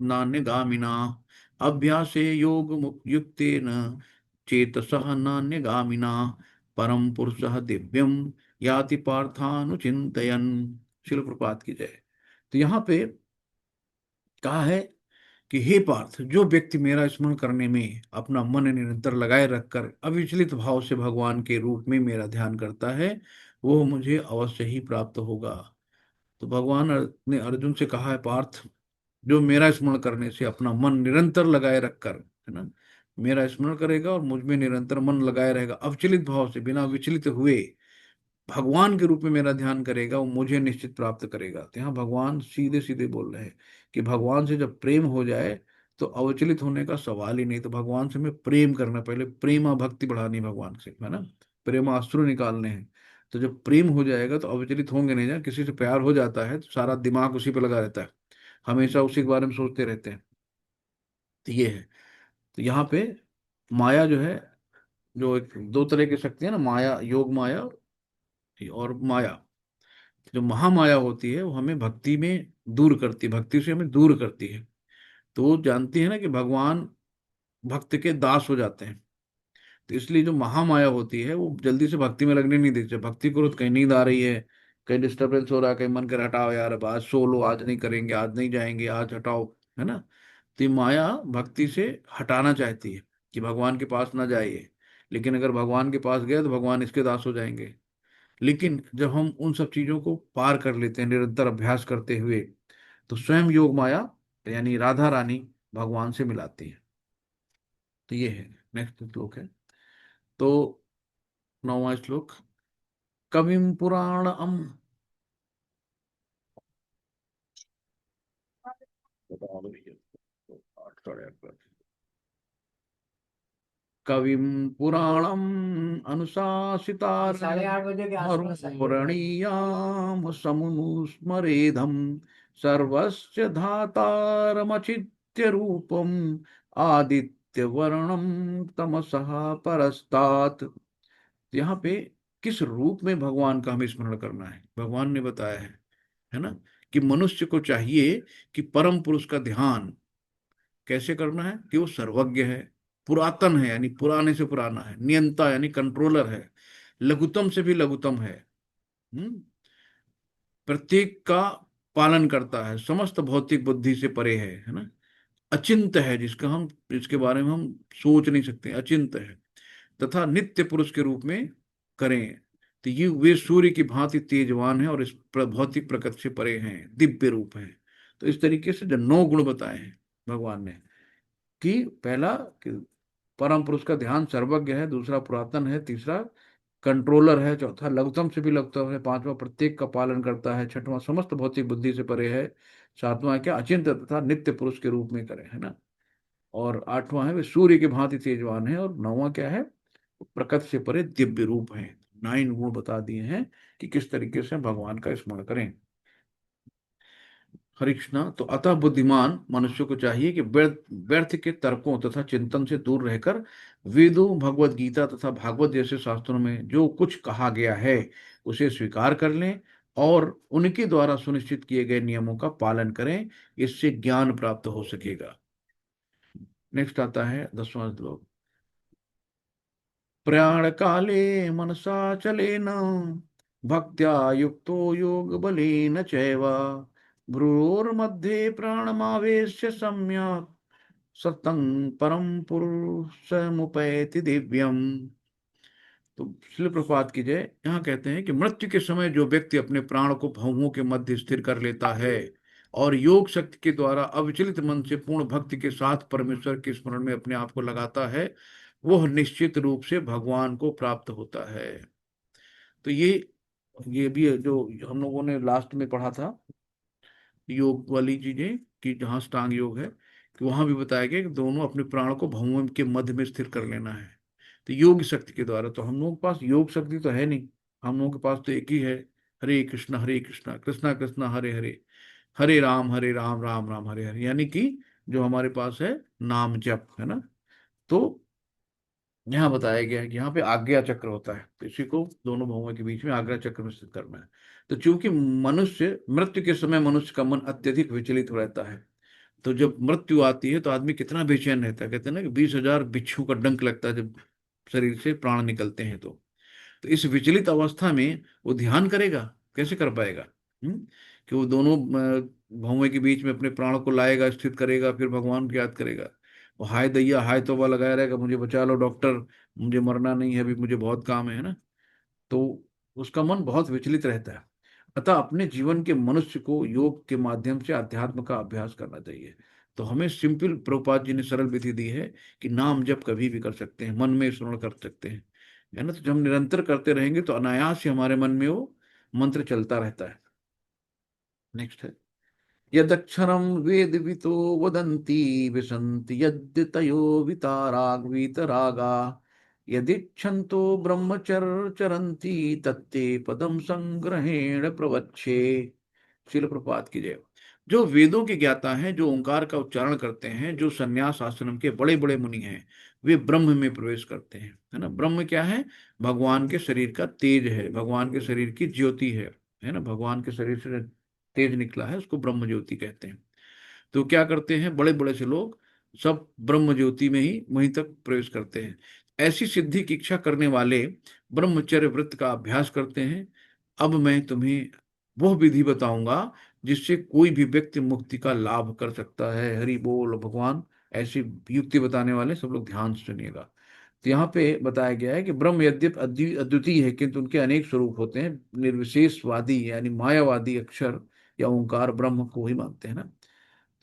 नान्यगामिना। अभ्यासे योग युक्तेन चेतसः नान्यगामिना परम पुरुषः दिव्यम याति पार्थानुचिंतयन्। शिल प्रपात की जय। तो यहाँ पे कहा है कि हे पार्थ, जो व्यक्ति मेरा स्मरण करने में अपना मन निरंतर लगाए रखकर अविचलित भाव से भगवान के रूप में मेरा ध्यान करता है, वो मुझे अवश्य ही प्राप्त होगा। तो भगवान ने अर्जुन से कहा है, पार्थ, जो मेरा स्मरण करने से अपना मन निरंतर लगाए रखकर, है ना, मेरा स्मरण करेगा और मुझ में निरंतर मन लगाए रहेगा, अविचलित भाव से, बिना विचलित हुए भगवान के रूप में मेरा ध्यान करेगा, वो मुझे निश्चित प्राप्त करेगा। तो यहाँ भगवान सीधे सीधे बोल रहे हैं कि भगवान से जब प्रेम हो जाए तो अविचलित होने का सवाल ही नहीं। तो भगवान से हमें प्रेम करना, पहले प्रेमा भक्ति बढ़ानी भगवान से, है ना, प्रेमाश्रु निकालने हैं। तो जब प्रेम हो जाएगा तो अविचलित होंगे नहीं। ना, किसी से प्यार हो जाता है तो सारा दिमाग उसी पे लगा रहता है, हमेशा उसी के बारे में सोचते रहते हैं। तो ये है। तो यहाँ पे माया जो है, जो एक दो तरह की शक्ति है ना, माया, योग माया और माया। जो महामाया होती है वो हमें भक्ति में दूर करती है, भक्ति से हमें दूर करती है। तो वो जानती है ना कि भगवान भक्त के दास हो जाते हैं। तो इसलिए जो महामाया होती है वो जल्दी से भक्ति में लगने नहीं देती। जब भक्ति करो तो कहीं नींद आ रही है, कहीं डिस्टर्बेंस हो रहा है, कहीं मन कर हटाओ यार, अब आज सो लो, आज नहीं करेंगे, आज नहीं जाएंगे, आज हटाओ, है ना। तो ये माया भक्ति से हटाना चाहती है कि भगवान के पास ना जाइए। लेकिन अगर भगवान के पास गए तो भगवान इसके दास हो जाएंगे। लेकिन जब हम उन सब चीजों को पार कर लेते हैं निरंतर अभ्यास करते हुए, तो स्वयं योग माया यानी राधा रानी भगवान से मिलाती है। तो ये है, नेक्स्ट श्लोक है। तो 9वां श्लोक। कविम पुराण अम, बताओ भैया, 8 साढ़े 8 कविम पुराणम अनुशासितार
साढ़े 8 बजे के आसपास आइए।
हरुणीयाम समुनुस्मरेधम सर्वस्य धातारमचित्य रूपम आदित्य वर्णम तमसः परस्तात्। यहाँ पे किस रूप में भगवान का हमें स्मरण करना है भगवान ने बताया है ना, कि मनुष्य को चाहिए कि परम पुरुष का ध्यान कैसे करना है, कि वो सर्वज्ञ है, पुरातन है यानी पुराने से पुराना है, नियंता यानी कंट्रोलर है, लघुतम से भी लघुतम है, हम्म, प्रत्येक का पालन करता है, समस्त भौतिक बुद्धि से परे है ना, अचिंत है, जिसके बारे में हम सोच नहीं सकते, अचिंत है, तथा नित्य पुरुष के रूप में करें। तो ये वे सूर्य की भांति तेजवान है और इस भौतिक प्रकृति से परे हैं, दिव्य रूप है। तो इस तरीके से जो 9 गुण बताए हैं भगवान ने, कि पहला कि परम पुरुष का ध्यान सर्वज्ञ है, दूसरा पुरातन है, तीसरा कंट्रोलर है, चौथा लघुतम से भी लघुतम है, पांचवा प्रत्येक का पालन करता है, छठवां समस्त भौतिक बुद्धि से परे है, सातवां है क्या, अचिंत्य तथा नित्य पुरुष के रूप में करे, है ना, और आठवां है वे सूर्य की भांति तेजवान है, और नौवां क्या है, प्रकृति से परे दिव्य रूप है। 9 गुण बता दिए हैं कि किस तरीके से भगवान का स्मरण करें। हरे कृष्णा। तो अतः बुद्धिमान मनुष्य को चाहिए कि व्यर्थ व्यर्थ के तर्कों तथा चिंतन से दूर रहकर वेदों, भगवत गीता तथा भागवत जैसे शास्त्रों में जो कुछ कहा गया है उसे स्वीकार कर लें और उनके द्वारा सुनिश्चित किए गए नियमों का पालन करें। इससे ज्ञान प्राप्त हो सकेगा। नेक्स्ट आता है 10वां श्लोक। प्रयाण काले मनसा चलेन भक्त्या युक्तो योग बलेन चैव भ्रुवोर्मध्ये प्राणमावेश्य सम्यक् सतं परम पुरुषमुपैति दिव्यम। तो शिल प्रपात की जय। यहाँ कहते हैं कि मृत्यु के समय जो व्यक्ति अपने प्राण को भौहों के मध्य स्थिर कर लेता है और योग शक्ति के द्वारा अविचलित मन से पूर्ण भक्ति के साथ परमेश्वर के स्मरण में अपने आप को लगाता है, वह निश्चित रूप से भगवान को प्राप्त होता है। तो ये भी है जो हम लोगों ने लास्ट में पढ़ा था, योग वाली चीजें, कि जहाँ अष्टांग योग है, कि वहां भी बताया गया कि दोनों अपने प्राण को भौम के मध्य में स्थिर कर लेना है। तो योग शक्ति के द्वारा, तो हम लोगों के पास योग शक्ति तो है नहीं, हम लोगों के पास तो एक ही है, हरे कृष्णा कृष्णा कृष्णा हरे हरे, हरे राम राम राम हरे हरे, यानी कि जो हमारे पास है नाम जप, है ना। तो यहाँ बताया गया है कि यहाँ पे आज्ञा चक्र होता है, तो इसी को दोनों भौमों के बीच में आज्ञा चक्र में स्थित करना है। तो चूंकि मनुष्य मृत्यु के समय मनुष्य का मन अत्यधिक विचलित हो रहता है, तो जब मृत्यु आती है तो आदमी कितना बेचैन रहता है, कहते हैं ना कि 20,000 बिच्छू का डंक लगता है जब शरीर से प्राण निकलते हैं। तो तो इस विचलित अवस्था में वो ध्यान करेगा, कैसे कर पाएगा? कि वो दोनों भौवें के बीच में अपने प्राण को लाएगा, स्थित करेगा, फिर भगवान को याद करेगा। वो हाय दैया हाय तौबा लगाया रहेगा, मुझे बचा लो डॉक्टर, मुझे मरना नहीं है, अभी मुझे बहुत काम है ना। तो उसका मन बहुत विचलित रहता है। अतः अपने जीवन के मनुष्य को योग के माध्यम से अध्यात्म का अभ्यास करना चाहिए। तो हमें सिंपल, प्रभुपाद जी ने सरल विधि दी है कि नाम जप कभी भी कर सकते हैं, मन में स्मरण कर सकते हैं, है ना। तो जब हम निरंतर करते रहेंगे तो अनायास ही हमारे मन में वो मंत्र चलता रहता है। नेक्स्ट है, यदक्षरं वेदवितो वदन्ति विसन्ति यद्यतयो विताराग वीतरागा यदिच्छन्तो ब्रह्मचर्यरन्ति तत्ते पदम संग्रहेण प्रवच्छे। शिल प्रपात की जय। जो वेदों के ज्ञाता हैं, जो ओंकार का उच्चारण करते हैं, जो संन्यास आश्रम के बड़े बड़े मुनि हैं, वे ब्रह्म में प्रवेश करते हैं, है ना। ब्रह्म क्या है? भगवान के शरीर का तेज है, भगवान के शरीर की ज्योति है ना। भगवान के शरीर से तेज निकला है, उसको ब्रह्म ज्योति कहते हैं। तो क्या करते हैं बड़े बड़े से लोग, सब ब्रह्म ज्योति में ही वहीं तक प्रवेश करते हैं। ऐसी सिद्धि की इच्छा करने वाले ब्रह्मचर्य व्रत का अभ्यास करते हैं। अब मैं तुम्हें वह विधि बताऊंगा जिससे कोई भी व्यक्ति मुक्ति का लाभ कर सकता है। हरि बोल भगवान। ऐसी युक्ति बताने वाले सब लोग ध्यान से सुनिएगा। तो यहाँ पे बताया गया है कि ब्रह्म यद्यप अद्वितीय है, किंतु उनके अनेक स्वरूप होते हैं। निर्विशेषवादी यानी मायावादी अक्षर या ओंकार ब्रह्म को ही मानते हैं ना।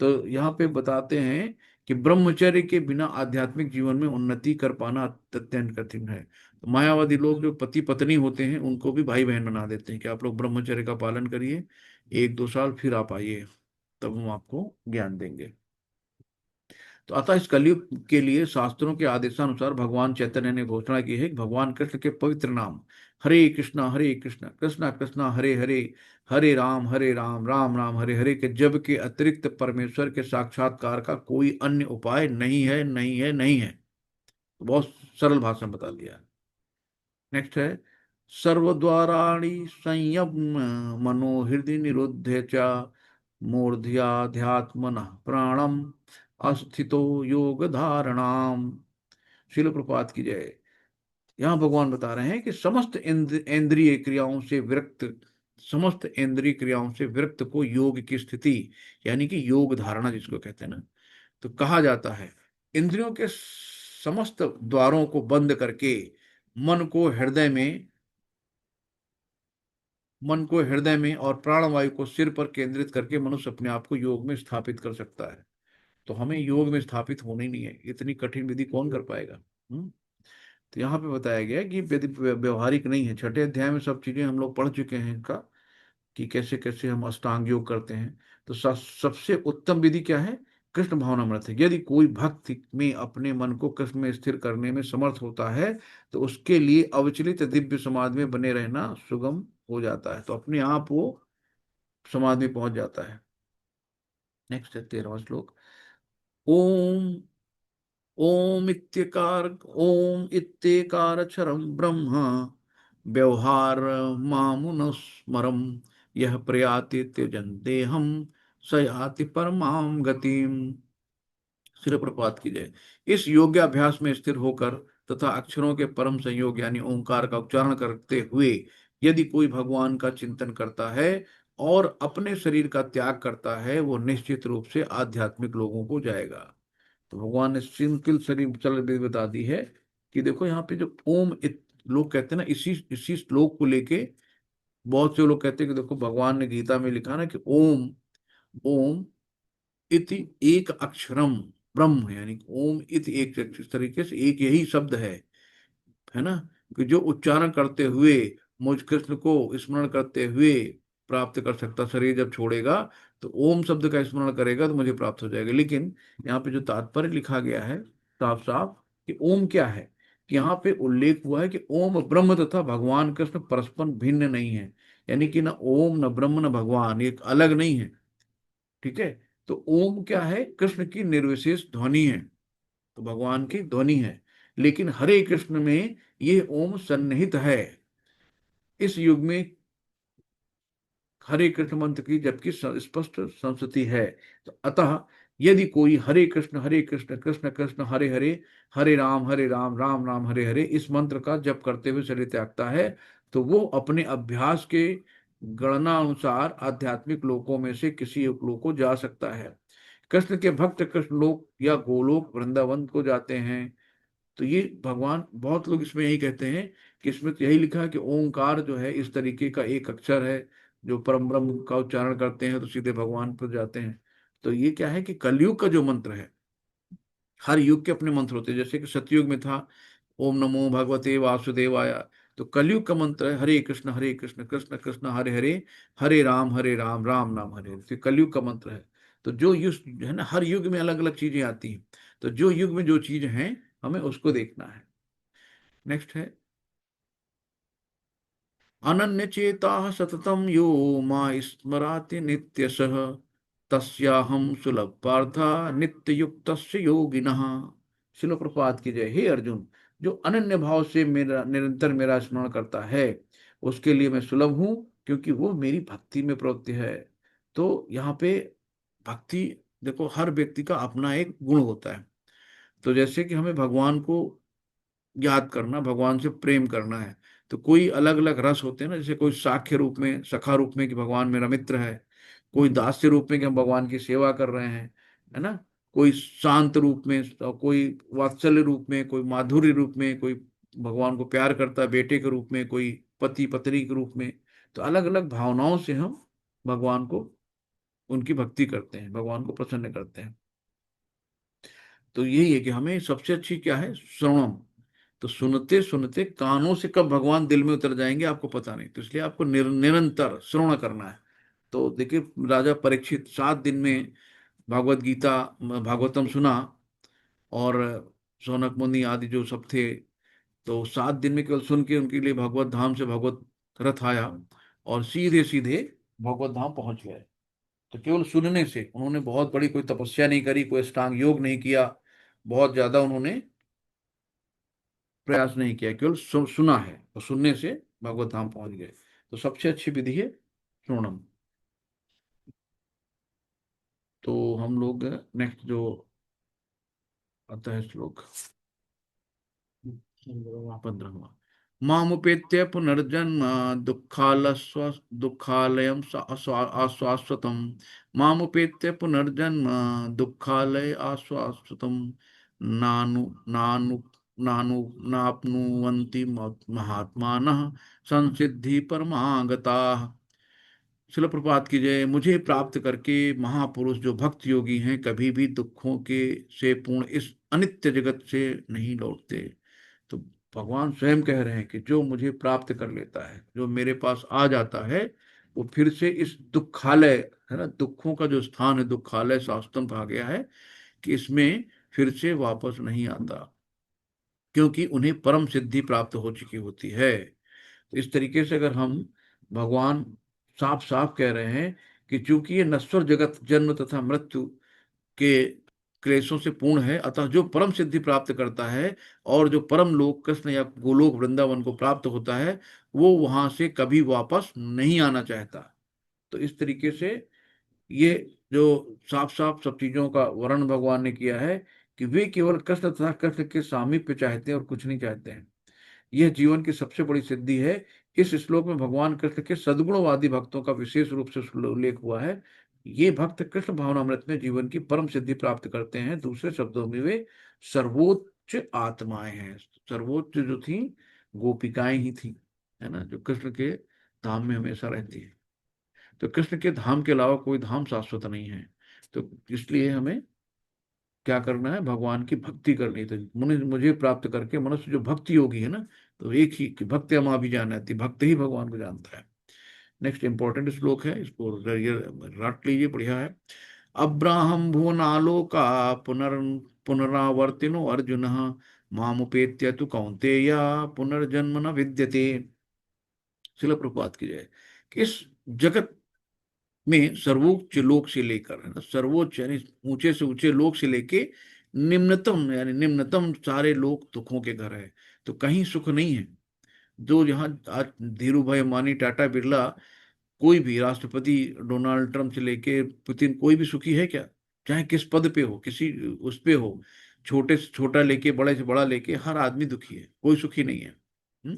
तो यहाँ पे बताते हैं कि ब्रह्मचर्य के बिना आध्यात्मिक जीवन में उन्नति कर पाना अत्यंत कठिन है। तो मायावादी लोग जो पति पत्नी होते हैं उनको भी भाई बहन बना देते हैं कि आप लोग ब्रह्मचर्य का पालन करिए, 1-2 साल फिर आप आइए, तब हम आपको ज्ञान देंगे। तो अतः इस कलयुग के लिए शास्त्रों के आदेशानुसार भगवान चैतन्य ने घोषणा की है कि भगवान कृष्ण के पवित्र नाम हरे कृष्णा कृष्णा कृष्णा हरे हरे, हरे राम राम राम हरे हरे के जब के अतिरिक्त परमेश्वर के साक्षात्कार का कोई अन्य उपाय नहीं है, नहीं है, नहीं है। तो बहुत सरल भाषा में बता दिया। नेक्स्ट है, सर्वद्वाराणि संयम मनो हृदय निरुद्ध च मूर्ध्याध्यात्मन प्राणम अस्थितो योग धारणाम। शिल प्रपात की जय। यहाँ भगवान बता रहे हैं कि इंद्रिय क्रियाओं से विरक्त, समस्त इंद्रिय क्रियाओं से विरक्त को योग की स्थिति, यानी कि योग धारणा जिसको कहते हैं ना, तो कहा जाता है। इंद्रियों के समस्त द्वारों को बंद करके मन को हृदय में मन को हृदय में और प्राणवायु को सिर पर केंद्रित करके मनुष्य अपने आप को योग में स्थापित कर सकता है। तो हमें योग में स्थापित होना ही नहीं है, इतनी कठिन विधि कौन कर पाएगा? तो यहाँ पे बताया गया है कि यदि व्यवहारिक नहीं है, 6 अध्याय में सब चीजें हम लोग पढ़ चुके हैं इनका, कि कैसे कैसे हम अष्टांग योग करते हैं। तो सबसे उत्तम विधि क्या है? कृष्ण भावनामृत है। यदि कोई भक्त में अपने मन को कृष्ण में स्थिर करने में समर्थ होता है तो उसके लिए अविचलित दिव्य समाधि में बने रहना सुगम हो जाता है। तो अपने आप वो समाधि में पहुंच जाता है। नेक्स्ट है 13वां श्लोक। ओम ओम इत्येकारक्षरं ब्रह्म व्यवहार मामुनुस्मरम यह प्रयाति त्यजन देहम स याति परमाम गतिम। सिर प्रपात की जय। इस योग्याभ्यास में स्थिर होकर तथा अक्षरों के परम संयोग यानी ओंकार का उच्चारण करते हुए यदि कोई भगवान का चिंतन करता है और अपने शरीर का त्याग करता है, वो निश्चित रूप से आध्यात्मिक लोगों को जाएगा। तो भगवान ने सिंपल शरीर चल बता दी है कि देखो यहाँ पे जो लोग कहते हैं ना, इसी इसी श्लोक को लेके बहुत से लोग कहते हैं कि देखो भगवान ने गीता में लिखा ना कि ओम ओम इति एक अक्षरम ब्रह्म, यानी ओम इति एक, इस तरीके से एक यही शब्द है ना, कि जो उच्चारण करते हुए मुझ कृष्ण को स्मरण करते हुए प्राप्त कर सकता। शरीर जब छोड़ेगा तो ओम शब्द का स्मरण करेगा तो मुझे प्राप्त हो जाएगा। लेकिन यहाँ पे जो तात्पर्य लिखा गया है साफ साफ कि ओम क्या है, कि यहाँ पे उल्लेख हुआ है कि ओम ब्रह्म तथा भगवान कृष्ण परस्पर भिन्न नहीं है। यानी कि ना ओम न ब्रह्म न भगवान, एक अलग नहीं है। ठीक है। तो ओम क्या है? कृष्ण की निर्विशेष ध्वनि है, तो भगवान की ध्वनि है। लेकिन हरे कृष्ण में ये ओम सन्निहित है। इस युग में हरे कृष्ण मंत्र की जबकि स्पष्ट संस्कृति है। तो अतः यदि कोई हरे कृष्ण कृष्ण कृष्ण हरे हरे, हरे राम राम राम हरे हरे इस मंत्र का जप करते हुए शरीर त्यागता है, तो वो अपने अभ्यास के गणना अनुसार आध्यात्मिक लोकों में से किसी एक लोक को जा सकता है। कृष्ण के भक्त कृष्ण लोक या गोलोक वृंदावन को जाते हैं। तो ये भगवान, बहुत लोग इसमें यही कहते हैं कि इसमें तो यही लिखा है कि ओंकार जो है इस तरीके का एक अक्षर है, जो परम ब्रह्म का उच्चारण करते हैं तो सीधे भगवान पर जाते हैं। तो ये क्या है कि कलयुग का जो मंत्र है, हर युग के अपने मंत्र होते हैं। जैसे कि सतयुग में था ओम नमो भगवते वासुदेवाय, तो कलयुग का मंत्र है हरे कृष्ण कृष्ण कृष्ण हरे हरे, हरे राम राम नाम हरे हरे। तो ये कलयुग का मंत्र है। तो जो युग है ना, हर युग में अलग अलग चीजें आती हैं, तो जो युग में जो चीज है हमें उसको देखना है। नेक्स्ट है, अनन्य चेता सततम यो मा स्मराति नित्यशः, तस्याहम सुलभ पार्था नित्य युक्त योगिनः। शिल प्रपात की जय। हे अर्जुन, जो अनन्य भाव से मेरा निरंतर मेरा स्मरण करता है, उसके लिए मैं सुलभ हूं, क्योंकि वो मेरी भक्ति में प्रवृत्ति है। तो यहाँ पे भक्ति, देखो हर व्यक्ति का अपना एक गुण होता है। तो जैसे कि हमें भगवान को याद करना, भगवान से प्रेम करना है, तो कोई अलग अलग रस होते हैं ना, जैसे कोई साख्य रूप में, सखा रूप में कि भगवान मेरा मित्र है, कोई दास्य रूप में कि हम भगवान की सेवा कर रहे हैं, है ना, कोई शांत रूप में, और कोई वात्सल्य रूप में, कोई माधुर्य रूप में, कोई भगवान को प्यार करता है बेटे के रूप में, कोई पति पत्नी के रूप में। तो अलग अलग भावनाओं से हम भगवान को, उनकी भक्ति करते हैं, भगवान को प्रसन्न करते हैं। तो यही है कि हमें सबसे अच्छी क्या है, श्रवणम। तो सुनते सुनते कानों से कब भगवान दिल में उतर जाएंगे आपको पता नहीं, तो इसलिए आपको निरंतर श्रवण करना है। तो देखिए, राजा परीक्षित 7 दिन में भागवत गीता, भागवतम सुना, और सौनक मुनि आदि जो सब थे, तो 7 दिन में केवल सुन के उनके लिए भगवत धाम से भगवत रथ आया, और सीधे सीधे भगवत धाम पहुंच गए। तो केवल सुनने से, उन्होंने बहुत बड़ी कोई तपस्या नहीं करी, कोई अष्टांग योग नहीं किया, बहुत ज्यादा उन्होंने प्रयास नहीं किया, केवल सुना है, और सुनने से भगवत धाम पहुंच गए। तो सबसे अच्छी विधि है श्रवणम। तो हम लोग नेक्स्ट जो आता है श्लोक 15वां, मामुपेत्य पुनर्जन्म दुखालयम आश्वासतम, मामुपेत्य पुनर्जन्म दुखालय आश्वासतम, नानु नानु नानु नाप्नुवन्ति महात्मानः संसिद्धि परमागताः। शिल प्रपात की जय। मुझे प्राप्त करके महापुरुष जो भक्त योगी हैं, कभी भी दुखों के से पूर्ण इस अनित्य जगत से नहीं लौटते। तो भगवान स्वयं कह रहे हैं कि जो मुझे प्राप्त कर लेता है, जो मेरे पास आ जाता है, वो फिर से इस दुखालय, है ना, दुखों का जो स्थान है दुखालय, शास्त्रम कहा गया है कि इसमें फिर से वापस नहीं आता, क्योंकि उन्हें परम सिद्धि प्राप्त हो चुकी होती है। तो इस तरीके से अगर हम, भगवान साफ साफ कह रहे हैं कि चूंकि ये नश्वर जगत जन्म तथा मृत्यु के क्लेशों से पूर्ण है, अतः जो परम सिद्धि प्राप्त करता है और जो परम लोक कृष्ण या गोलोक वृंदावन को प्राप्त होता है, वो वहां से कभी वापस नहीं आना चाहता। तो इस तरीके से ये जो साफ साफ सब चीजों का वर्णन भगवान ने किया है कि वे केवल कृष्ण तथा कृष्ण के सामीप्य चाहते हैं और कुछ नहीं चाहते हैं। यह जीवन की सबसे बड़ी सिद्धि है। इस श्लोक में भगवान कृष्ण के सद्गुणवादी भक्तों का विशेष रूप से उल्लेख हुआ है। ये भक्त कृष्ण भावनामृत में जीवन की परम सिद्धि प्राप्त करते हैं। दूसरे शब्दों में वे सर्वोच्च आत्माएं हैं। सर्वोच्च जो थी, गोपिकाएं ही थी, है ना, जो कृष्ण के धाम में हमेशा रहती है। तो कृष्ण के धाम के अलावा कोई धाम शाश्वत नहीं है। तो इसलिए हमें क्या करना है, भगवान की भक्ति करनी। तो मुझे प्राप्त करके मनुष्य जो भक्ति योगी है ना, तो एक ही कि भक्त माँ भी जानती, भक्त ही भगवान को जानता है। नेक्स्ट इंपॉर्टेंट श्लोक है, इसको रट लीजिए, बढ़िया है। अब्राहम भुवनालोका पुनरावर्तिनो अर्जुन, मामुपेत्य तु कौन्तेय पुनर्जन्म न विद्यते। शिल प्रभुपाद की जय। कि इस जगत में सर्वोच्च लोक से लेकर, है ना, सर्वोच्च यानी ऊंचे से ऊंचे लोक से लेके निम्नतम यानी निम्नतम सारे लोग दुखों के घर है। तो कहीं सुख नहीं है। जो यहाँ आज धीरू भाई अंबानी, टाटा बिरला, कोई भी राष्ट्रपति, डोनाल्ड ट्रंप से लेके पुतिन, कोई भी सुखी है क्या? चाहे किस पद पे हो, किसी उस पे हो, छोटे से छोटा लेके बड़े से बड़ा लेके हर आदमी दुखी है, कोई सुखी नहीं है। हम्म?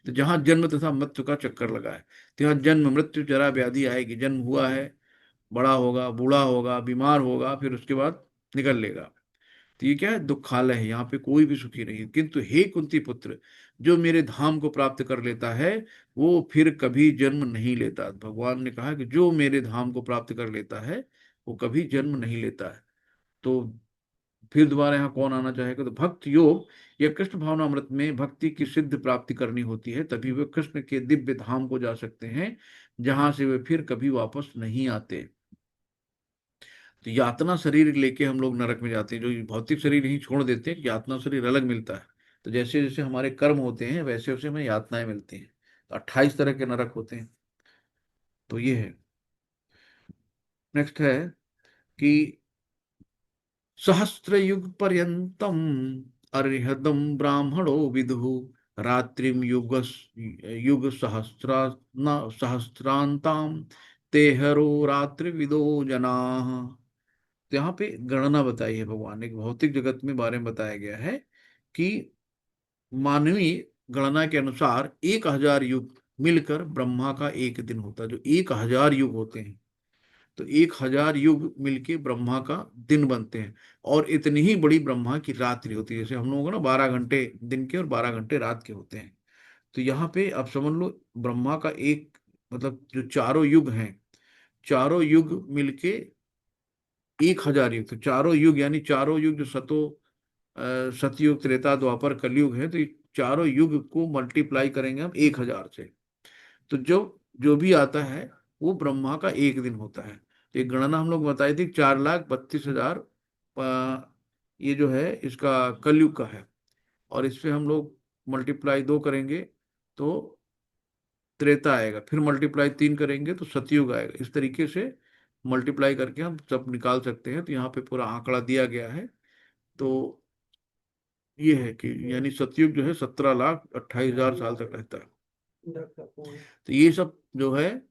तो जहां जन्म तथा मृत्यु का चक्कर लगा है, तो यहाँ जन्म मृत्यु जरा व्याधि आएगी। जन्म हुआ है, बड़ा होगा, बूढ़ा होगा, बीमार होगा, फिर उसके बाद निकल लेगा। तो ये क्या है, दुखालय है, यहाँ पे कोई भी सुखी नहीं है। किंतु हे कुंती पुत्र, जो मेरे धाम को प्राप्त कर लेता है वो फिर कभी जन्म नहीं लेता। भगवान ने कहा कि जो मेरे धाम को प्राप्त कर लेता है वो कभी जन्म नहीं लेता है। तो फिर दोबारा यहाँ कौन आना चाहेगा? तो भक्त योग या कृष्ण भावनामृत में भक्ति की सिद्ध प्राप्ति करनी होती है, तभी वे कृष्ण के दिव्य धाम को जा सकते हैं, जहां से वे फिर कभी वापस नहीं आते। तो यातना शरीर लेके हम लोग नरक में जाते हैं, जो भौतिक शरीर ही छोड़ देते हैं, यातना शरीर अलग मिलता है। तो जैसे जैसे हमारे कर्म होते हैं वैसे वैसे हमें यातनाएं मिलती हैं। तो 28 तरह के नरक होते हैं। तो ये है। नेक्स्ट है कि सहस्त्र युग पर्यंतम अरिहदम ब्राह्मणो विदुः रात्रिम युग सहस्रा न सहस्रांताम तेहरो रात्रिविदो जनाः। तो यहाँ पे गणना बताई है भगवान ने, भौतिक जगत में बारे में बताया गया है कि मानवीय गणना के अनुसार 1000 युग मिलकर ब्रह्मा का एक दिन होता है। जो 1000 युग होते हैं, तो 1000 युग मिलके ब्रह्मा का दिन बनते हैं। और इतनी ही बड़ी ब्रह्मा की रात्रि होती है। जैसे हम लोगों को ना 12 घंटे दिन के और 12 घंटे रात के होते हैं। तो यहाँ पे आप समझ लो, ब्रह्मा का एक, मतलब जो चारों युग हैं, चारों युग मिलके 1000 युग। तो चारों युग यानी चारों युग जो सतयुग, त्रेता, द्वापर, कलयुग है, तो ये चारों युग को मल्टीप्लाई करेंगे हम 1000 से। तो जो जो भी आता है वो ब्रह्मा का एक दिन होता है। तो एक गणना हम लोग बताई थी, 4,32,000 ये जो है इसका कलयुग का है। और इस पे हम लोग मल्टीप्लाई 2 करेंगे तो त्रेता आएगा, फिर मल्टीप्लाई 3 करेंगे तो सतयुग आएगा। इस तरीके से मल्टीप्लाई करके हम सब निकाल सकते हैं। तो यहाँ पे पूरा आंकड़ा दिया गया है। तो ये है कि यानी सतयुग जो है 17,28,000 साल तक रहता है। तो ये सब जो है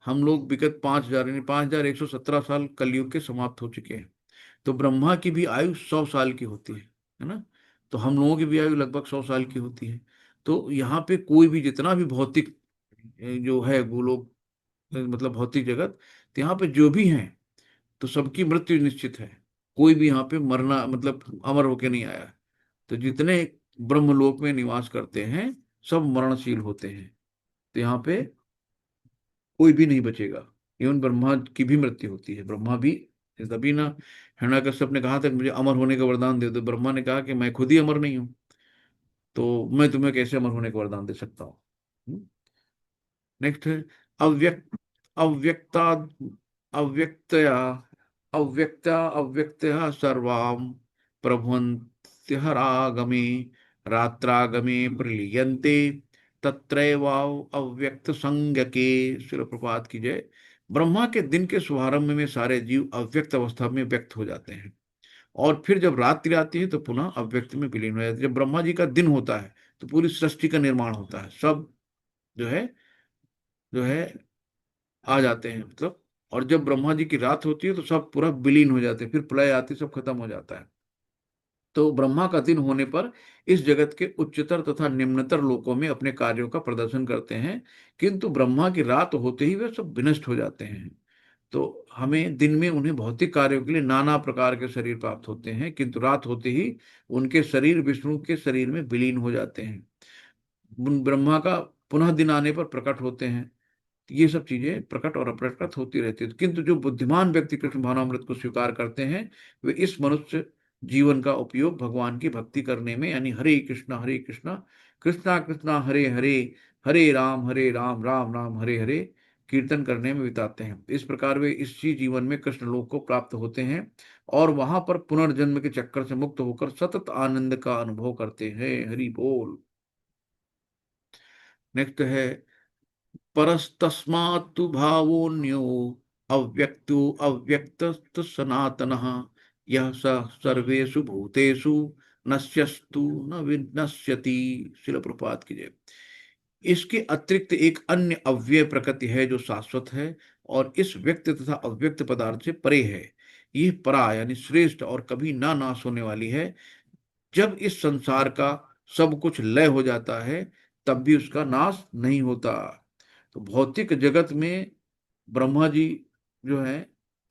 हम लोग विगत 5,000 यानी 5,117 साल कलयुग के समाप्त हो चुके हैं। तो ब्रह्मा की भी आयु 100 साल की होती है ना। तो हम लोगों की भी आयु लगभग 100 साल की होती है। तो यहाँ पे कोई भी जितना भी भौतिक जो है गोलोक, मतलब भौतिक जगत, तो यहाँ पे जो भी हैं तो सबकी मृत्यु निश्चित है। कोई भी यहाँ पे मरना मतलब अमर होके नहीं आया है। तो जितने ब्रह्मलोक में निवास करते हैं सब मरणशील होते हैं। तो यहाँ पे कोई भी नहीं बचेगा। इवन ब्रह्मा की भी मृत्यु होती है। ब्रह्मा भी, तभी ना हिरण्यकश्यप ने कहा था कि मुझे अमर होने का वरदान दे दो। ब्रह्मा ने कहा कि मैं खुद ही अमर नहीं हूं, तो मैं तुम्हें कैसे अमर होने का वरदान दे सकता हूँ। नेक्स्ट है अव्यक्त अव्यक्ता अव्यक्तया अव्यक्ता अव्यक्तया सर्वाम प्रभुवन्त्यहरागमे रात्रागमे प्रलीयन्ते तत्रैवाव अव्यक्त संज्ञके। श्रील प्रभात की जय। ब्रह्मा के दिन के शुभारंभ में सारे जीव अव्यक्त अवस्था में व्यक्त हो जाते हैं, और फिर जब रात्रि आती है तो पुनः अव्यक्त में विलीन हो जाते हैं। जब ब्रह्मा जी का दिन होता है तो पूरी सृष्टि का निर्माण होता है, सब जो है आ जाते हैं, मतलब। और जब ब्रह्मा जी की रात होती है तो सब पूरा विलीन हो जाते हैं, फिर प्रलय आती है, सब खत्म हो जाता है। तो ब्रह्मा का दिन होने पर इस जगत के उच्चतर तथा निम्नतर लोकों में अपने कार्यों का प्रदर्शन करते हैं, किंतु ब्रह्मा की रात होते ही वे सब विनष्ट हो जाते हैं। तो हमें दिन में उन्हें भौतिक कार्यों के लिए नाना प्रकार के शरीर प्राप्त होते हैं, किंतु रात होते ही उनके शरीर विष्णु के शरीर में विलीन हो जाते हैं। ब्रह्मा का पुनः दिन आने पर प्रकट होते हैं। ये सब चीजें प्रकट और अप्रकट होती रहती है। किंतु जो बुद्धिमान व्यक्ति कृष्ण भावनामृत को स्वीकार करते हैं वे इस मनुष्य जीवन का उपयोग भगवान की भक्ति करने में, यानी हरे कृष्णा कृष्णा कृष्णा हरे हरे, हरे राम राम राम हरे हरे कीर्तन करने में बिताते हैं। इस प्रकार वे इसी जीवन में कृष्ण लोक को प्राप्त होते हैं और वहां पर पुनर्जन्म के चक्कर से मुक्त होकर सतत आनंद का अनुभव करते हैं। हरि बोल। नेक्स्ट है परस्तस्मात्तु भावोऽन्यो अव्यक्तो अव्यक्तस्तु सनातनः यः स सर्वेषु भूतेषु नश्यस्तु न विनश्यति। शिल प्रपात की जय। इसके अतिरिक्त एक अन्य अव्यय प्रकृति है जो शाश्वत है और इस व्यक्त तथा अव्यक्त पदार्थ से परे है। ये परा यानी श्रेष्ठ और कभी ना नाश होने वाली है। जब इस संसार का सब कुछ लय हो जाता है तब भी उसका नाश नहीं होता। तो भौतिक जगत में ब्रह्मा जी जो है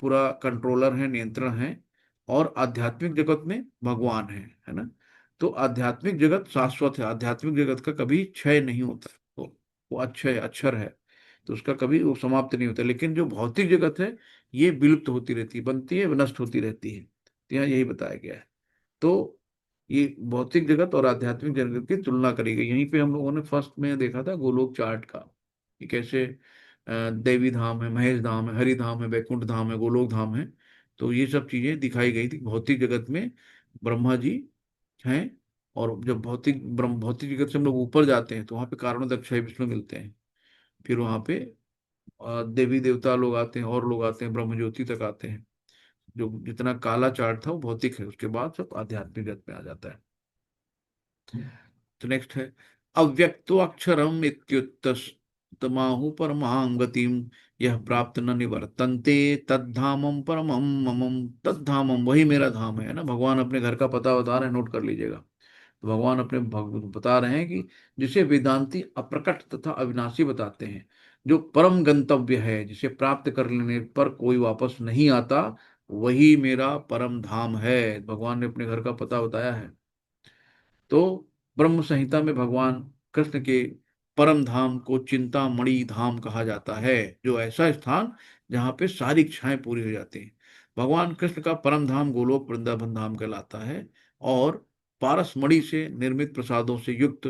पूरा कंट्रोलर है, नियंत्रण है, और आध्यात्मिक जगत में भगवान है ना। तो आध्यात्मिक जगत शाश्वत है, आध्यात्मिक जगत का कभी क्षय नहीं होता। तो वो अक्षय अक्षर है, तो उसका कभी वो समाप्त नहीं होता। लेकिन जो भौतिक जगत है ये विलुप्त होती रहती है, बनती है, नष्ट होती रहती है। तो यहाँ यही बताया गया है। तो ये भौतिक जगत और आध्यात्मिक जगत की तुलना करी गई। यहीं पे हम लोगों ने फर्स्ट में देखा था गोलोक चार्ट का, कि कैसे देवी धाम है, महेश धाम है, हरि धाम है, वैकुंठ धाम है, गोलोक धाम है। तो ये सब चीजें दिखाई गई थी। भौतिक जगत में ब्रह्मा जी हैं, और जब भौतिक जगत से हम लोग ऊपर जाते हैं तो वहाँ पे कारणोदक अक्षय विष्णु मिलते हैं। फिर वहाँ पे देवी देवता लोग आते हैं, और लोग आते हैं, ब्रह्म ज्योति तक आते हैं। जो जितना काला चार्ट था वो भौतिक है, उसके बाद सब आध्यात्मिक जगत में आ जाता है। तो नेक्स्ट है अव्यक्तो अक्षरम इत्युत्तमाहु परमां गतिम यह प्राप्त न निवर्तन्ते तद्धामम परमम ममम। तद्धामम वही मेरा धाम है ना। भगवान अपने घर का पता बता रहे हैं, नोट कर लीजिएगा। तो भगवान अपने बता रहे हैं कि जिसे वेदांती अप्रकट तथा अविनाशी बताते हैं, जो परम गंतव्य है, जिसे प्राप्त कर लेने पर कोई वापस नहीं आता, वही मेरा परम धाम है। भगवान ने अपने घर का पता बताया है। तो ब्रह्म संहिता में भगवान कृष्ण के परम धाम को चिंतामणि धाम कहा जाता है, जो ऐसा स्थान जहाँ पे सारी इच्छाएं पूरी हो जाती हैं। भगवान कृष्ण का परम धाम गोलोक वृंदावन धाम कहलाता है। और पारसमणि से निर्मित प्रसादों से युक्त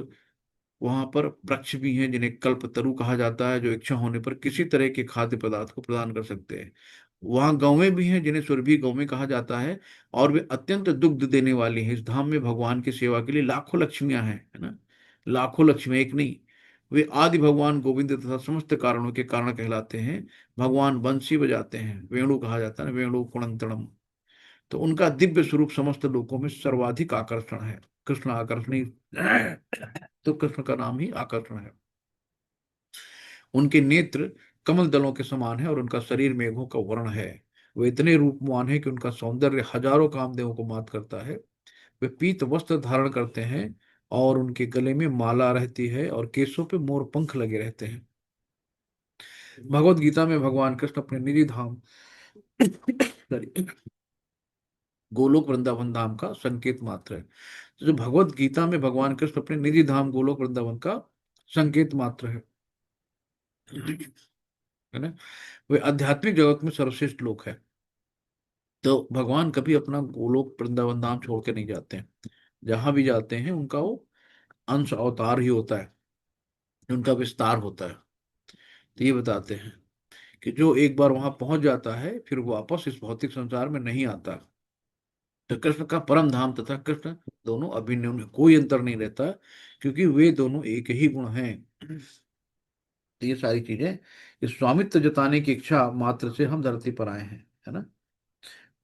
वहां पर वृक्ष भी हैं, जिन्हें कल्पतरु कहा जाता है, जो इच्छा होने पर किसी तरह के खाद्य पदार्थ को प्रदान कर सकते हैं। वहां गौवें भी हैं, जिन्हें सुरभि गौवें कहा जाता है, और वे अत्यंत दुग्ध देने वाली हैं। इस धाम में भगवान की सेवा के लिए लाखों लक्ष्मियां हैं, है ना। लाखों लक्ष्मियां, एक नहीं। वे आदि भगवान गोविंद तथा समस्त कारणों के कारण कहलाते हैं। भगवान बंसी बजाते हैं, वेणु कहा जाता है ना, वेणु कुणंतड़म। तो उनका दिव्य स्वरूप समस्त लोकों में सर्वाधिक आकर्षण है। कृष्ण आकर्षणी तो कृष्ण का नाम ही आकर्षण है। उनके नेत्र कमल दलों के समान है, और उनका शरीर मेघों का वर्ण है। वे इतने रूपवान है कि उनका सौंदर्य हजारों कामदेवों को मात करता है। वे पीत वस्त्र धारण करते हैं, और उनके गले में माला रहती है, और केसों पे मोर पंख लगे रहते हैं। भगवत गीता में भगवान कृष्ण अपने निजी धाम sorry, गोलोक वृंदावन धाम का संकेत मात्र है। तो जो भगवत गीता में भगवान कृष्ण अपने निजी धाम गोलोक वृंदावन का संकेत मात्र है ना। वे आध्यात्मिक जगत में सर्वश्रेष्ठ लोक है। तो भगवान कभी अपना गोलोक वृंदावन धाम छोड़ के नहीं जाते हैं। जहां भी जाते हैं उनका वो अंश अवतार ही होता है, उनका विस्तार होता है। तो ये बताते हैं कि जो एक बार वहां पहुंच जाता है फिर वो वापस इस भौतिक संसार में नहीं आता। तो कृष्ण का परम धाम तथा कृष्ण दोनों अभिन्न, उनमें कोई अंतर नहीं रहता, क्योंकि वे दोनों एक ही गुण हैं। तो ये सारी चीजें, ये स्वामित्व जताने की इच्छा मात्र से हम धरती पर आए हैं, है ना।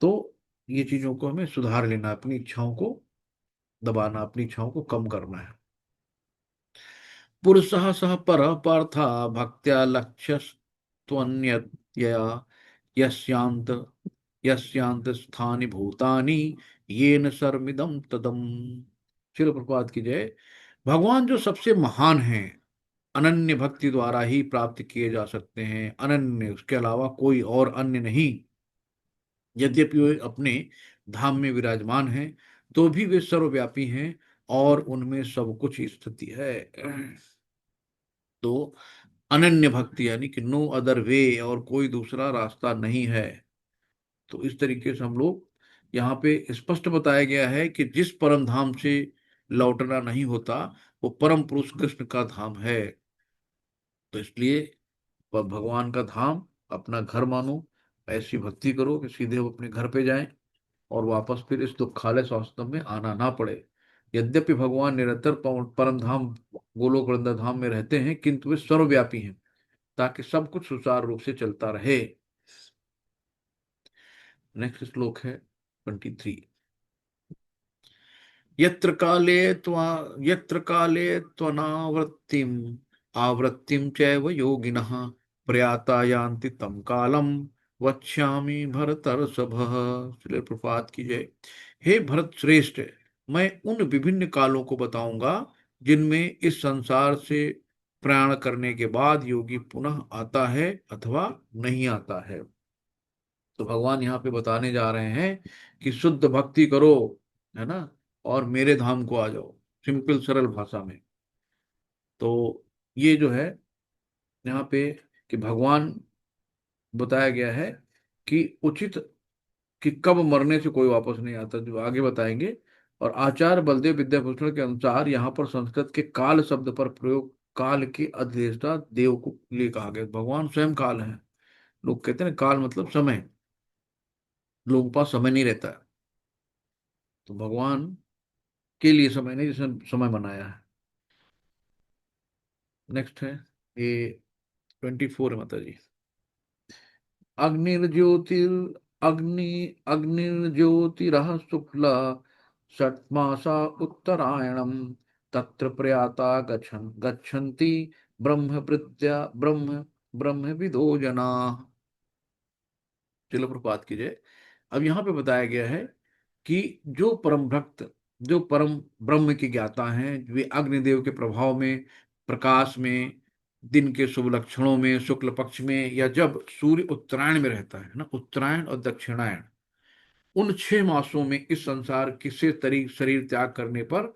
तो ये चीजों को हमें सुधार लेना, अपनी इच्छाओं को दबाना, अपनी इच्छाओं को कम करना है। पुरुषः सह पर पार्था भक्त्या लक्ष्य त्वन्यतया यस्यांत यस्यांत स्थानि भूतानि येन सर्वमिदं तदम। शिल प्रपात की जय। भगवान जो सबसे महान हैं, अनन्य भक्ति द्वारा ही प्राप्त किए जा सकते हैं, अनन्य, उसके अलावा कोई और अन्य नहीं। यद्यपि वे अपने धाम में विराजमान हैं, तो भी वे सर्वव्यापी हैं, और उनमें सब कुछ स्थिति है। तो अनन्य भक्ति यानी कि नो अदर वे, और कोई दूसरा रास्ता नहीं है। तो इस तरीके से हम लोग यहाँ पे स्पष्ट बताया गया है कि जिस परम धाम से लौटना नहीं होता, वो परम पुरुष कृष्ण का धाम है। तो इसलिए भगवान का धाम अपना घर मानो, ऐसी भक्ति करो कि सीधे वो अपने घर पे जाएं, और वापस फिर इस दुखालय वास्तव में आना ना पड़े। यद्यपि भगवान निरंतर परम धाम गोलोक वृंदा धाम में रहते हैं, किंतु वे सर्वव्यापी हैं, ताकि सब कुछ सुचारू रूप से चलता रहे। नेक्स्ट श्लोक है 23। यत्र काले त्वा यत्र काले त्वनावृत्तिम आवृत्तिम चैव योगिनः प्रयाता यान्ति तम कालम वक्ष्यामि भरतर्षभः। श्रील प्रपात की जय। हे भरत श्रेष्ठ, मैं उन विभिन्न कालों को बताऊंगा जिनमें इस संसार से प्रयाण करने के बाद योगी पुनः आता है अथवा नहीं आता है। तो भगवान यहाँ पे बताने जा रहे हैं कि शुद्ध भक्ति करो, है ना, और मेरे धाम को आ जाओ, सिंपल सरल भाषा में। तो ये जो है यहाँ पे कि भगवान बताया गया है कि उचित, कि कब मरने से कोई वापस नहीं आता, जो आगे बताएंगे। और आचार्य बलदेव विद्याभूषण के अनुसार यहाँ पर संस्कृत के काल शब्द पर प्रयोग काल के अधिष्ठा देव को लिए कहा गया। भगवान स्वयं काल है। लोग कहते हैं ना, काल मतलब समय, लोगों के पास समय नहीं रहता है। तो भगवान के लिए समय नहीं, जिसने समय बनाया है। नेक्स्ट है ये 24 है, माता जी। अग्निर्ज्योतिर अग्नि अग्निर्ज्योतिरः शुक्ला षट्मासा उत्तरायणम तत्र प्रयाता गच्छन्ति ब्रह्मविदो जना। चलो प्रपात कीजिए। अब यहाँ पे बताया गया है कि जो परम भक्त, जो परम ब्रह्म के ज्ञाता हैं, वे अग्निदेव के प्रभाव में, प्रकाश में, दिन के शुभ लक्षणों में, शुक्ल पक्ष में, या जब सूर्य उत्तरायण में रहता है ना, उत्तरायण और दक्षिणायन, उन 6 मासों में इस संसार किसी तरीके शरीर त्याग करने पर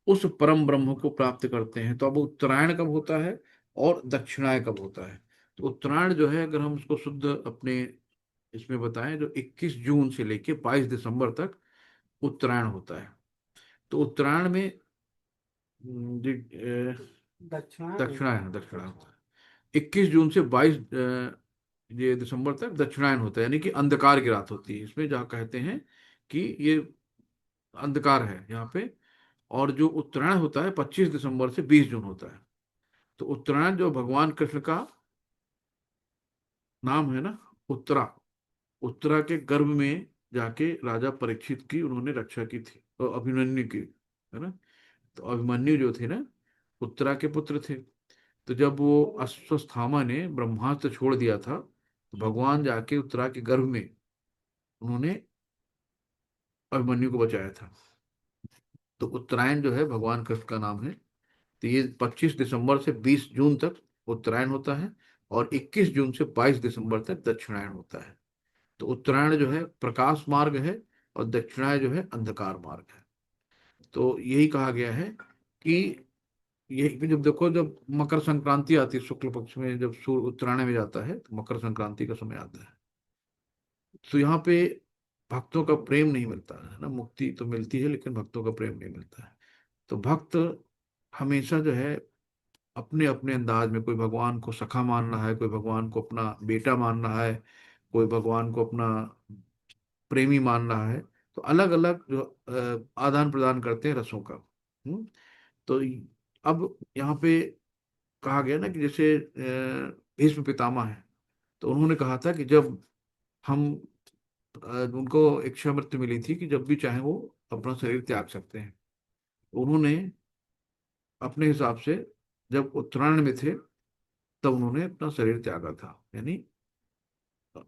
उस परम ब्रह्म को प्राप्त करते हैं। तो अब उत्तरायण कब होता है और दक्षिणायन कब होता है? तो उत्तरायण जो है, अगर हम उसको शुद्ध अपने इसमें बताएं, जो 21 जून से लेके 22 दिसंबर तक उत्तरायण होता है। तो उत्तरायण में दक्षिणायन दक्षिणायन होता है। 21 जून से 22 ये दिसंबर तक दक्षिणायन होता है, यानी कि अंधकार की रात होती है इसमें, जहाँ कहते हैं कि ये अंधकार है यहाँ पे। और जो उत्तरायण होता है 25 दिसंबर से 20 जून होता है। तो उत्तरायण जो भगवान कृष्ण का नाम है ना, उत्तरा, उत्तरा के गर्भ में जाके राजा परीक्षित की उन्होंने रक्षा की थी, और अभिमन्यु की, है ना। तो अभिमन्यु जो थे ना, उत्तरा के पुत्र थे। तो जब वो अश्वत्थामा ने ब्रह्मास्त्र छोड़ दिया था, तो भगवान जाके उत्तरा के गर्भ में उन्होंने अभिमन्यु को बचाया था। तो उत्तरायण जो है भगवान कृष्ण का नाम है। तो ये 25 दिसंबर से 20 जून तक उत्तरायण होता है, और 21 जून से 22 दिसंबर तक दक्षिणायन होता है। तो उत्तरायण जो है प्रकाश मार्ग है, और दक्षिणायन जो है अंधकार मार्ग है। तो यही कहा गया है कि यही भी, जब देखो, जब मकर संक्रांति आती है शुक्ल पक्ष में, जब सूर्य उत्तरायण में जाता है, तो मकर संक्रांति का समय आता है। तो यहाँ पे भक्तों का प्रेम नहीं मिलता है ना, मुक्ति तो मिलती है लेकिन भक्तों का प्रेम नहीं मिलता है। तो भक्त हमेशा जो है अपने अपने अंदाज में, कोई भगवान को सखा मान रहा है, कोई भगवान को अपना बेटा मान रहा है, कोई भगवान को अपना प्रेमी मान रहा है। तो अलग अलग जो आदान प्रदान करते हैं रसों का। तो अब यहाँ पे कहा गया ना कि जैसे भीष्म पितामह है, तो उन्होंने कहा था कि जब हम उनको इच्छा मृत्यु मिली थी कि जब भी चाहे वो अपना शरीर त्याग सकते हैं। उन्होंने अपने हिसाब से जब उत्तरायण में थे, तब उन्होंने अपना शरीर त्यागा था, यानी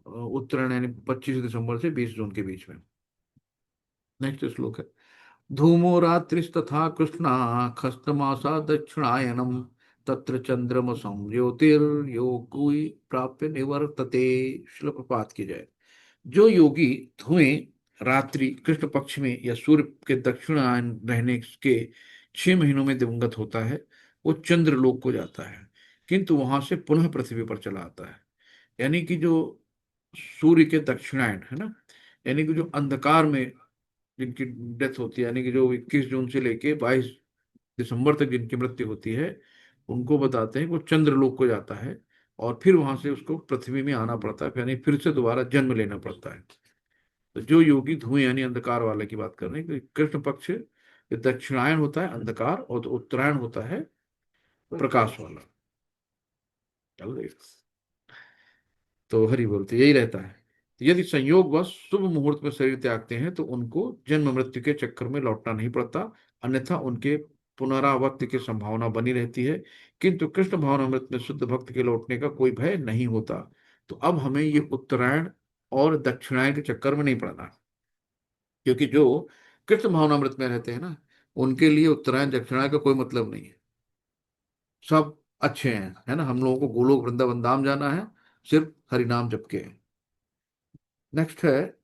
उत्तरायण, यानी 25 दिसंबर से 20 जून के बीच में। नेक्स्ट श्लोक है। धूमो रात्रिस्तथा कृष्णा खस्तमासा दक्षिणायनम तत्र चंद्रम ज्योतिर्योगी प्राप्य निवर्तते। श्लोक पाठ की जाए। जो योगी धुएं रात्रि कृष्ण पक्ष में या सूर्य के दक्षिणायन रहने के 6 महीनों में दिवंगत होता है, वो चंद्रलोक को जाता है, किंतु वहां से पुनः पृथ्वी पर चला आता है। यानी कि जो सूर्य के दक्षिणायन है ना, यानी कि जो अंधकार में जिनकी डेथ होती है, यानी कि जो 21 जून से लेके 22 दिसंबर तक जिनकी मृत्यु होती है, उनको बताते हैं कि वो चंद्रलोक को जाता है, और फिर वहां से उसको पृथ्वी में आना पड़ता है, यानी फिर से दोबारा जन्म लेना पड़ता है। तो जो योगी धुएं यानी अंधकार वाले की बात कर रहे हैं कि कृष्ण पक्ष ये दक्षिणायन होता है अंधकार, और उत्तरायण होता है प्रकाश वाला। चल रही। तो हरि बोलते यही रहता है। तो यदि संयोगवश शुभ मुहूर्त में शरीर त्यागते हैं तो उनको जन्म मृत्यु के चक्कर में लौटना नहीं पड़ता, अन्यथा उनके पुनरावृत्ति की संभावना बनी रहती है। किंतु कृष्ण भावनामृत में शुद्ध भक्त के लौटने का कोई भय नहीं होता। तो अब हमें ये उत्तरायण और दक्षिणायन के चक्कर में नहीं पड़ना, क्योंकि जो कृष्ण भावनामृत में रहते हैं ना, उनके लिए उत्तरायण दक्षिणायन का कोई मतलब नहीं है, सब अच्छे हैं, है ना। हम लोगों को गोलोक वृंदावन धाम जाना है, सिर्फ हरि नाम जप के। नेक्स्ट है,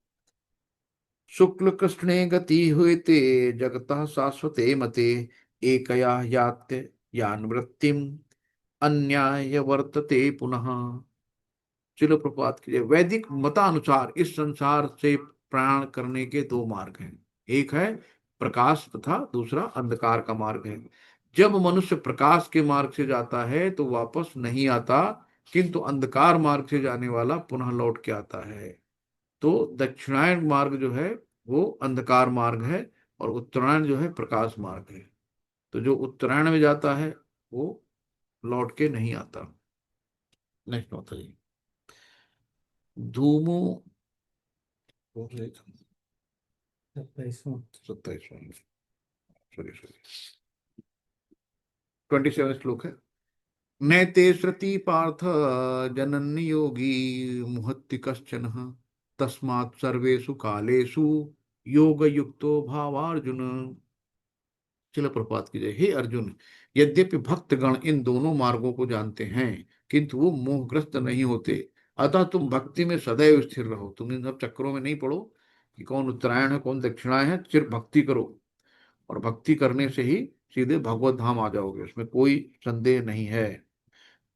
शुक्ल कृष्णे गति हुए ते जगतः शाश्वते मते, एकया यात्य यान्वृत्तिम अन्याय वर्तते पुनः। चलो प्रपात कीजिए। वैदिक मतानुसार इस संसार से प्रयाण करने के दो मार्ग हैं, एक है प्रकाश तथा दूसरा अंधकार का मार्ग है। जब मनुष्य प्रकाश के मार्ग से जाता है तो वापस नहीं आता, किंतु अंधकार मार्ग से जाने वाला पुनः लौट के आता है। तो दक्षिणायन मार्ग जो है वो अंधकार मार्ग है, और उत्तरायण जो है प्रकाश मार्ग है। तो जो उत्तरायण में जाता है वो लौट के नहीं आता। नेक्स्ट होता है धूमो,
27वां।
27वां, सॉरी सॉरी, 27 श्लोक है। नैते श्रुति पार्थ जनन्य योगी मुहत्ति कश्चन, तस्मात् सर्वेषु कालेषु योग युक्तो भावार्जुन। चलो प्रपात कीजिए। हे अर्जुन, यद्यपि भक्तगण इन दोनों मार्गों को जानते हैं, किंतु वो मोहग्रस्त नहीं होते। अतः तुम भक्ति में सदैव स्थिर रहो। तुम इन सब चक्करों में नहीं पड़ो कि कौन उत्तरायण है कौन दक्षिणायन है, सिर्फ भक्ति करो, और भक्ति करने से ही सीधे भगवत धाम आ जाओगे, उसमें कोई संदेह नहीं है।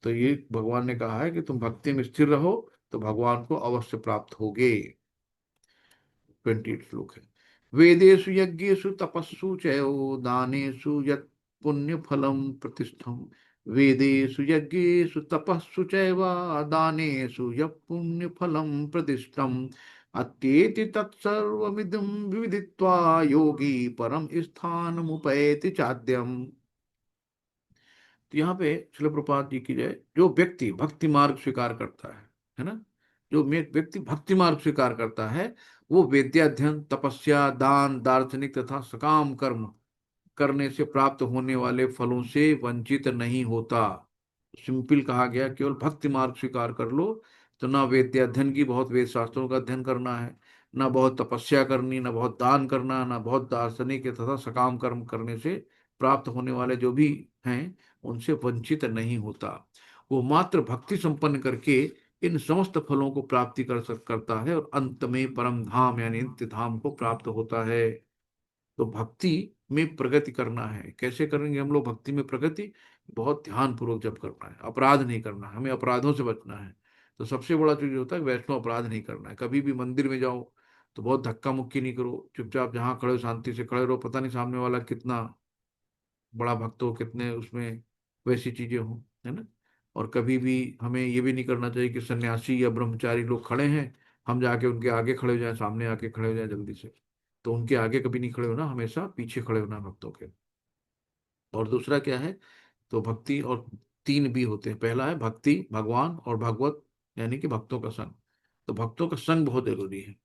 तो ये भगवान ने कहा है कि तुम भक्ति में स्थिर रहो तो भगवान को अवश्य प्राप्त होगे। 28 श्लोक है। वेदेषु यज्ञेषु तपस्सु चैव दानेषु यत् पुण्य फलम प्रतिष्ठम, वेदेषु यज्ञेषु तपस्सु चैव दानेषु यत् पुण्य फलम प्रतिष्ठम, अत्येति तत्सर्वमिदं विविदित्वा योगी परम स्थानमुपैति चाद्यम। तो यहाँ पे शिल प्रपात जी की जय। जो व्यक्ति भक्ति मार्ग स्वीकार करता है ना, जो व्यक्ति भक्ति मार्ग स्वीकार करता है, वो वेद्याध्ययन तपस्या दान दार्शनिक तथा सकाम कर्म करने से प्राप्त होने वाले फलों से वंचित नहीं होता। सिंपल कहा गया, केवल भक्ति मार्ग स्वीकार कर लो, तो ना वेद अध्ययन की बहुत वेद शास्त्रों का अध्ययन करना है, ना बहुत तपस्या करनी, ना बहुत दान करना, ना बहुत दार्शनिक तथा सकाम कर्म करने से प्राप्त होने वाले जो भी हैं उनसे वंचित नहीं होता। वो मात्र भक्ति संपन्न करके इन समस्त फलों को प्राप्ति करता है, और अंत में परम धाम यानी नित्य धाम को प्राप्त होता है। तो भक्ति में प्रगति करना है। कैसे करेंगे हम लोग भक्ति में प्रगति? बहुत ध्यान पूर्वक जब करना है, अपराध नहीं करना है, हमें अपराधों से बचना है। तो सबसे बड़ा चीज होता है वैष्णव अपराध नहीं करना है। कभी भी मंदिर में जाओ तो बहुत धक्का मुक्की नहीं करो, चुपचाप जहाँ खड़े हो शांति से खड़े रहो, पता नहीं सामने वाला कितना बड़ा भक्त हो, कितने उसमें वैसी चीजें हो, है ना। और कभी भी हमें ये भी नहीं करना चाहिए कि सन्यासी या ब्रह्मचारी लोग खड़े हैं, हम जाके उनके आगे खड़े हो जाएं, सामने आके खड़े हो जाएं जल्दी से। तो उनके आगे कभी नहीं खड़े होना, हमेशा पीछे खड़े होना भक्तों के। और दूसरा क्या है, तो भक्ति और तीन भी होते हैं। पहला है भक्ति भगवान और भागवत, यानी कि भक्तों का संग। तो भक्तों का संग बहुत जरूरी है।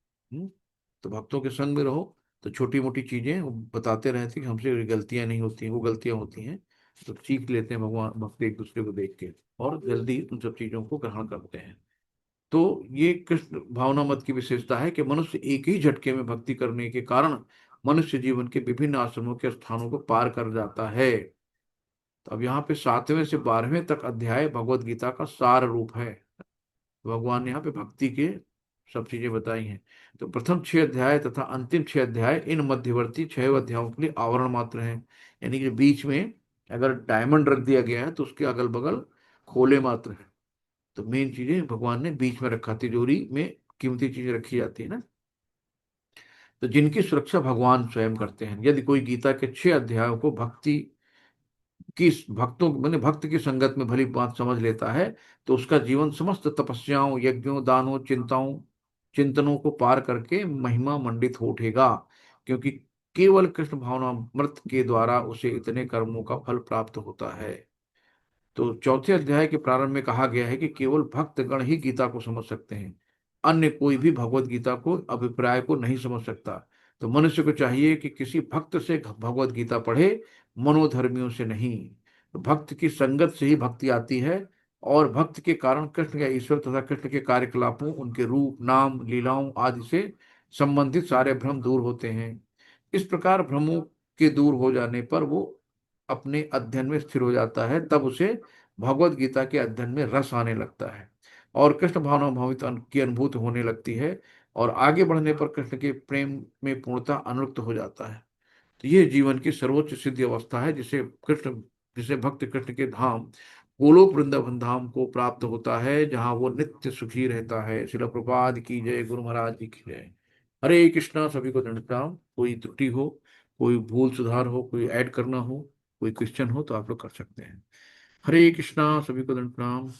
तो भक्तों के संग में रहो, तो छोटी मोटी चीजें वो बताते रहते हैं कि हमसे गलतियां नहीं होती हैं, वो गलतियां होती हैं, तो सीख लेते हैं भगवान भक्त एक दूसरे को देख के, और जल्दी उन सब चीजों को ग्रहण करते हैं। तो ये कृष्ण भावना मत की विशेषता है कि मनुष्य एक ही झटके में भक्ति करने के कारण मनुष्य जीवन के विभिन्न आश्रमों के स्थानों को पार कर जाता है। तो अब यहाँ पे 7वें से 12वें तक अध्याय भगवत गीता का सार रूप है। भगवान ने यहाँ पे भक्ति के सब चीजें बताई हैं। तो प्रथम 6 अध्याय तथा अंतिम 6 अध्याय इन मध्यवर्ती 6 अध्यायों के लिए आवरण मात्र हैं, यानी कि बीच में अगर डायमंड रख दिया गया है तो उसके अगल बगल खोले मात्र है। तो मेन चीजें भगवान ने बीच में रखा, तिजोरी में कीमती चीजें रखी जाती है ना, तो जिनकी सुरक्षा भगवान स्वयं करते हैं। यदि कोई गीता के 6 अध्यायों को भक्ति की भक्तों मैंने भक्त की संगत में भली बात समझ लेता है, तो उसका जीवन समस्त तपस्याओं यज्ञों दानों चिंताओं चिंतनों को पार करके महिमा मंडित हो उठेगा, क्योंकि केवल कृष्ण भावनामृत के द्वारा उसे इतने कर्मों का फल प्राप्त होता है। तो चौथे अध्याय के प्रारंभ में कहा गया है कि केवल भक्तगण ही गीता को समझ सकते हैं, अन्य कोई भी भगवत गीता को अभिप्राय को नहीं समझ सकता। तो मनुष्य को चाहिए कि किसी भक्त से भगवत गीता पढ़े, मनोधर्मियों से नहीं। तो भक्त की संगत से ही भक्ति आती है, और भक्त के कारण कृष्ण या ईश्वर तथा कृष्ण के कार्यकलापों, उनके रूप, नाम, लीलाओं आदि से संबंधित सारे भ्रम दूर होते हैं। इस प्रकार भ्रमों के दूर हो जाने पर वो अपने अध्ययन में स्थिर हो जाता है, तब उसे भगवत गीता के अध्ययन में रस आने लगता है और कृष्ण भावना भावित की अनुभूति होने लगती है, और आगे बढ़ने पर कृष्ण के प्रेम में पूर्णतः अनुरक्त हो जाता है। तो ये जीवन की सर्वोच्च सिद्धि अवस्था है, जिसे भक्त कृष्ण के धाम गोलोक वृंदावन धाम को प्राप्त होता है, जहां वो नित्य सुखी रहता है। शिला प्रपाद की जय, गुरु महाराज जी की जय। हरे कृष्णा। सभी को दंड प्रणाम। कोई त्रुटि हो, कोई भूल सुधार हो, कोई ऐड करना हो, कोई क्वेश्चन हो तो आप लोग कर सकते हैं। हरे कृष्णा। सभी को दंड प्रणाम।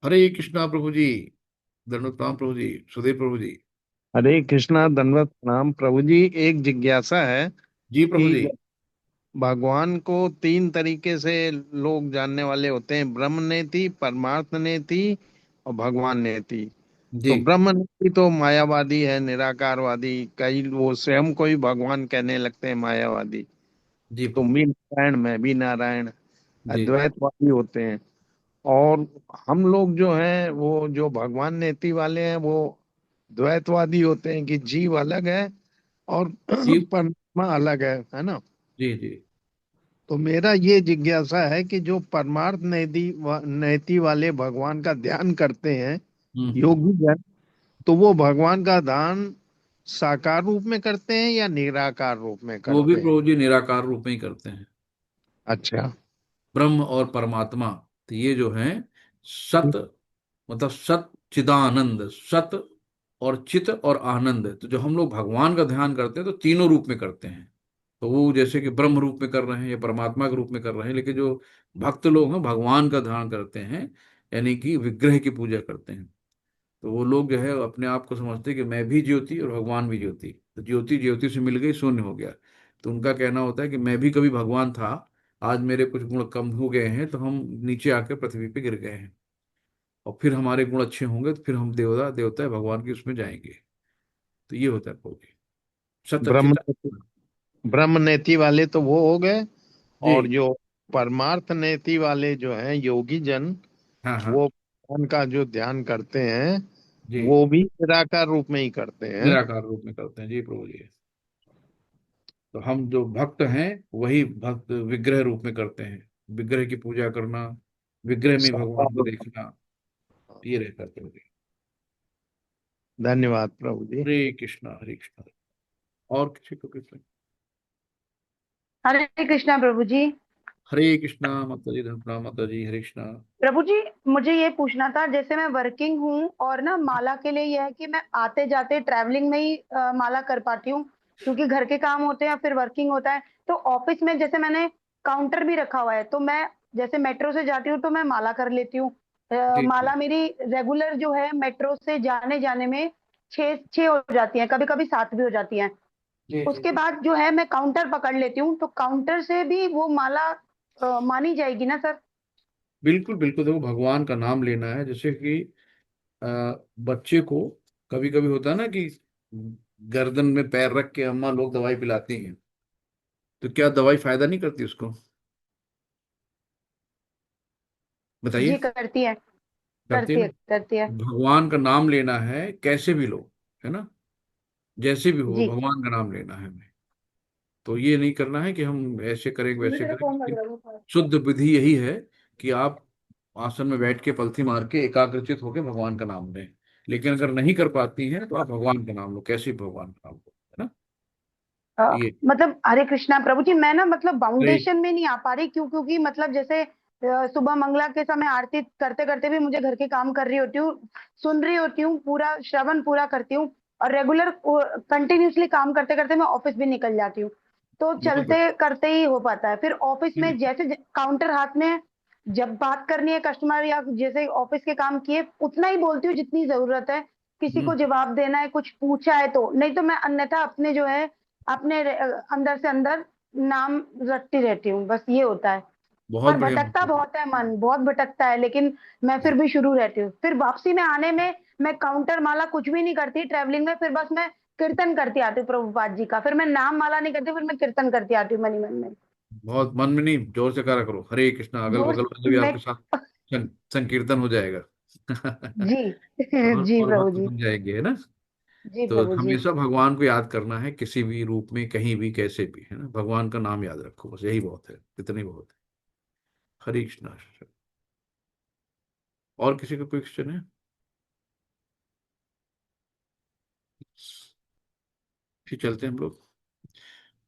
हरे कृष्णा प्रभु जी। दंड प्रणाम प्रभु जी। सुधीर प्रभु जी।
हरे कृष्णा, दंडवत प्रणाम प्रभु जी। एक जिज्ञासा है
जी प्रभु
कि
जी।
भगवान को तीन तरीके से लोग जानने वाले होते हैं, ब्रह्म नेति, परमार्थ नेति और भगवान नेति।
जी
तो ब्रह्म नेति तो मायावादी है, निराकारवादी। कई वो स्वयं को ही भगवान कहने लगते हैं, मायावादी।
जी
तुम
प्रभु।
भी नारायण, मैं भी नारायण,
जी
अद्वैतवादी होते हैं। और हम लोग जो हैं, वो जो भगवान नेति वाले हैं, वो द्वैतवादी होते हैं कि जीव अलग है और
जी।
परमात्मा अलग है ना।
जी जी।
तो मेरा ये जिज्ञासा है कि जो परमार्थ नैति वाले भगवान का ध्यान करते हैं,
हम्म।
योगी जन, तो वो भगवान का ध्यान साकार रूप में करते हैं या निराकार रूप में
वो भी
करते हैं?
प्रभु जी निराकार रूप में ही करते हैं।
अच्छा।
ब्रह्म और परमात्मा, तो ये जो है सत, मतलब सत चिदानंद, सत और चित और आनंद। तो जो हम लोग भगवान का ध्यान करते हैं तो तीनों रूप में करते हैं। तो वो जैसे कि ब्रह्म रूप में कर रहे हैं या परमात्मा के रूप में कर रहे हैं, लेकिन जो भक्त लोग हैं भगवान का ध्यान करते हैं, यानी कि विग्रह की पूजा करते हैं। तो वो लोग जो है अपने आप को समझते हैं कि मैं भी ज्योति और भगवान भी ज्योति, तो ज्योति ज्योति से मिल गई, शून्य हो गया। तो उनका कहना होता है कि मैं भी कभी भगवान था, आज मेरे कुछ गुण कम हो गए हैं तो हम नीचे आकर पृथ्वी पे गिर गए हैं, और फिर हमारे गुण अच्छे होंगे तो फिर हम देवता देवता है भगवान के उसमें जाएंगे। तो ये होता है कोई
ब्रह्म
सतचित।
ब्रह्म नेति वाले तो वो हो गए।
जी।
और जो परमार्थ नेति वाले जो हैं योगी जन,
हाँ हाँ।
वो भगवान का जो ध्यान करते हैं,
जी।
वो भी निराकार रूप में ही करते हैं।
निराकार रूप में करते हैं जी प्रभु जी। तो हम जो भक्त हैं वही भक्त विग्रह रूप में करते हैं, विग्रह की पूजा करना, विग्रह में
साकार
भगवान को
रूप।
देखना, ये रहता है प्रभु जी।
धन्यवाद प्रभु जी।
हरे कृष्णा हरे कृष्णा। और किसी को कृष्ण।
हरे कृष्णा प्रभु जी।
हरे कृष्णा माता जी। धन प्रणाम माता जी। हरे कृष्णा।
प्रभु जी, मुझे ये पूछना था, जैसे मैं वर्किंग हूँ और ना माला के लिए यह है कि मैं आते जाते ट्रैवलिंग में ही माला कर पाती हूँ, क्योंकि घर के काम होते हैं या फिर वर्किंग होता है। तो ऑफिस में जैसे मैंने काउंटर भी रखा हुआ है, तो मैं जैसे मेट्रो से जाती हूँ तो मैं माला कर लेती हूँ।
जी जी
माला मेरी रेगुलर जो है मेट्रो से जाने जाने में छः छः हो जाती है, कभी कभी सात भी हो जाती है।
जी जी।
उसके बाद जो है मैं काउंटर पकड़ लेती हूँ, तो काउंटर से भी वो माला मानी जाएगी ना सर?
बिल्कुल बिल्कुल। देखो भगवान का नाम लेना है, जैसे कि अ, बच्चे को कभी कभी होता है ना कि गर्दन में पैर रख के अम्मा लोग दवाई पिलाती हैं, तो क्या दवाई फायदा नहीं करती उसको?
जी
बताइए।
करती है,
करती है
करती
ना।
है, करती है।
भगवान का नाम लेना है कैसे भी लो, है ना, जैसे भी हो
जी।
भगवान का नाम लेना है हमें। तो ये नहीं करना है कि हम ऐसे करेंगे वैसे
मेरा
करेंगे,
फोन लग
लेकिन
रहा है।
शुद्ध विधि यही है कि आप आसन में बैठ के पलथी मार के एकाग्रचित होकर भगवान का नाम लें। लेकिन अगर नहीं कर पाती हैं तो आप भगवान का नाम लो, कैसे भी भगवान का नाम लो, है ना। ये
मतलब हरे कृष्णा प्रभु जी, मैं ना मतलब
हरे।
बाउंडेशन में नहीं आ पा रही, क्योंकि मतलब जैसे सुबह मंगला के समय आरती करते करते भी मुझे घर के काम कर रही होती हूँ, सुन रही होती हूँ, पूरा श्रवण पूरा करती हूँ, और रेगुलर कंटिन्यूअसली काम करते करते मैं ऑफिस भी निकल जाती हूँ। तो
बहुत बढ़िया।
चलते करते ही हो पाता है। फिर ऑफिस
ये
में
देखिए।
जैसे काउंटर हाथ में है, जब बात करनी है कस्टमर या जैसे ऑफिस के काम किए, उतना ही बोलती हूँ जितनी जरूरत है। किसी को
हम्म।
जवाब देना है, कुछ पूछा है तो, नहीं तो मैं अन्यथा अपने जो है अपने अंदर से अंदर नाम रटती रहती हूँ, बस ये होता है।
बहुत
और
बढ़िया
भटकता
मतलब।
बहुत है, मन बहुत भटकता है, लेकिन मैं फिर भी शुरू रहती हूँ। फिर वापसी में आने में मैं काउंटर माला कुछ भी नहीं करती ट्रैवलिंग में, फिर बस मैं कीर्तन करती आती हूँ प्रभुपाद जी का, फिर मैं नाम माला नहीं करती, फिर मैं कीर्तन करती आती हूँ मनी मन में।
बहुत मन में नहीं, जोर से करा करो, हरे कृष्णा, अगल
जोर
बगल वाले
से
भी
मैं
आपके साथ संकीर्तन हो जाएगा।
जी जी
और
प्रभु
भक्त
जी।
बन जाएंगे, है ना।
जी
तो
प्रभु जी।
हमेशा भगवान को याद करना है, किसी भी रूप में, कहीं भी, कैसे भी, है ना, भगवान का नाम याद रखो, बस यही बहुत है, इतनी बहुत है। हरे कृष्णा। और किसी का कोई क्वेश्चन है? फिर चलते हैं हम लोग।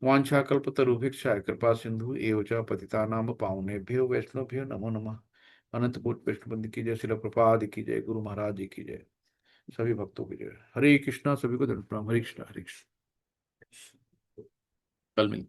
वाञ्छाकल्पतरुभिक्षाय कृपा सिंधु एव च पतितानां पावनेभ्यो वैष्णवभ्यो नमो नमः। अनंत कोटि वैष्णव की जय, शिल प्रपाद की जय, गुरु महाराज जी की जय, सभी भक्तों की जय। हरे कृष्णा, सभी को धन्यवाद, हरे कृष्णा हरे कृष्णा। कल मिलते हैं।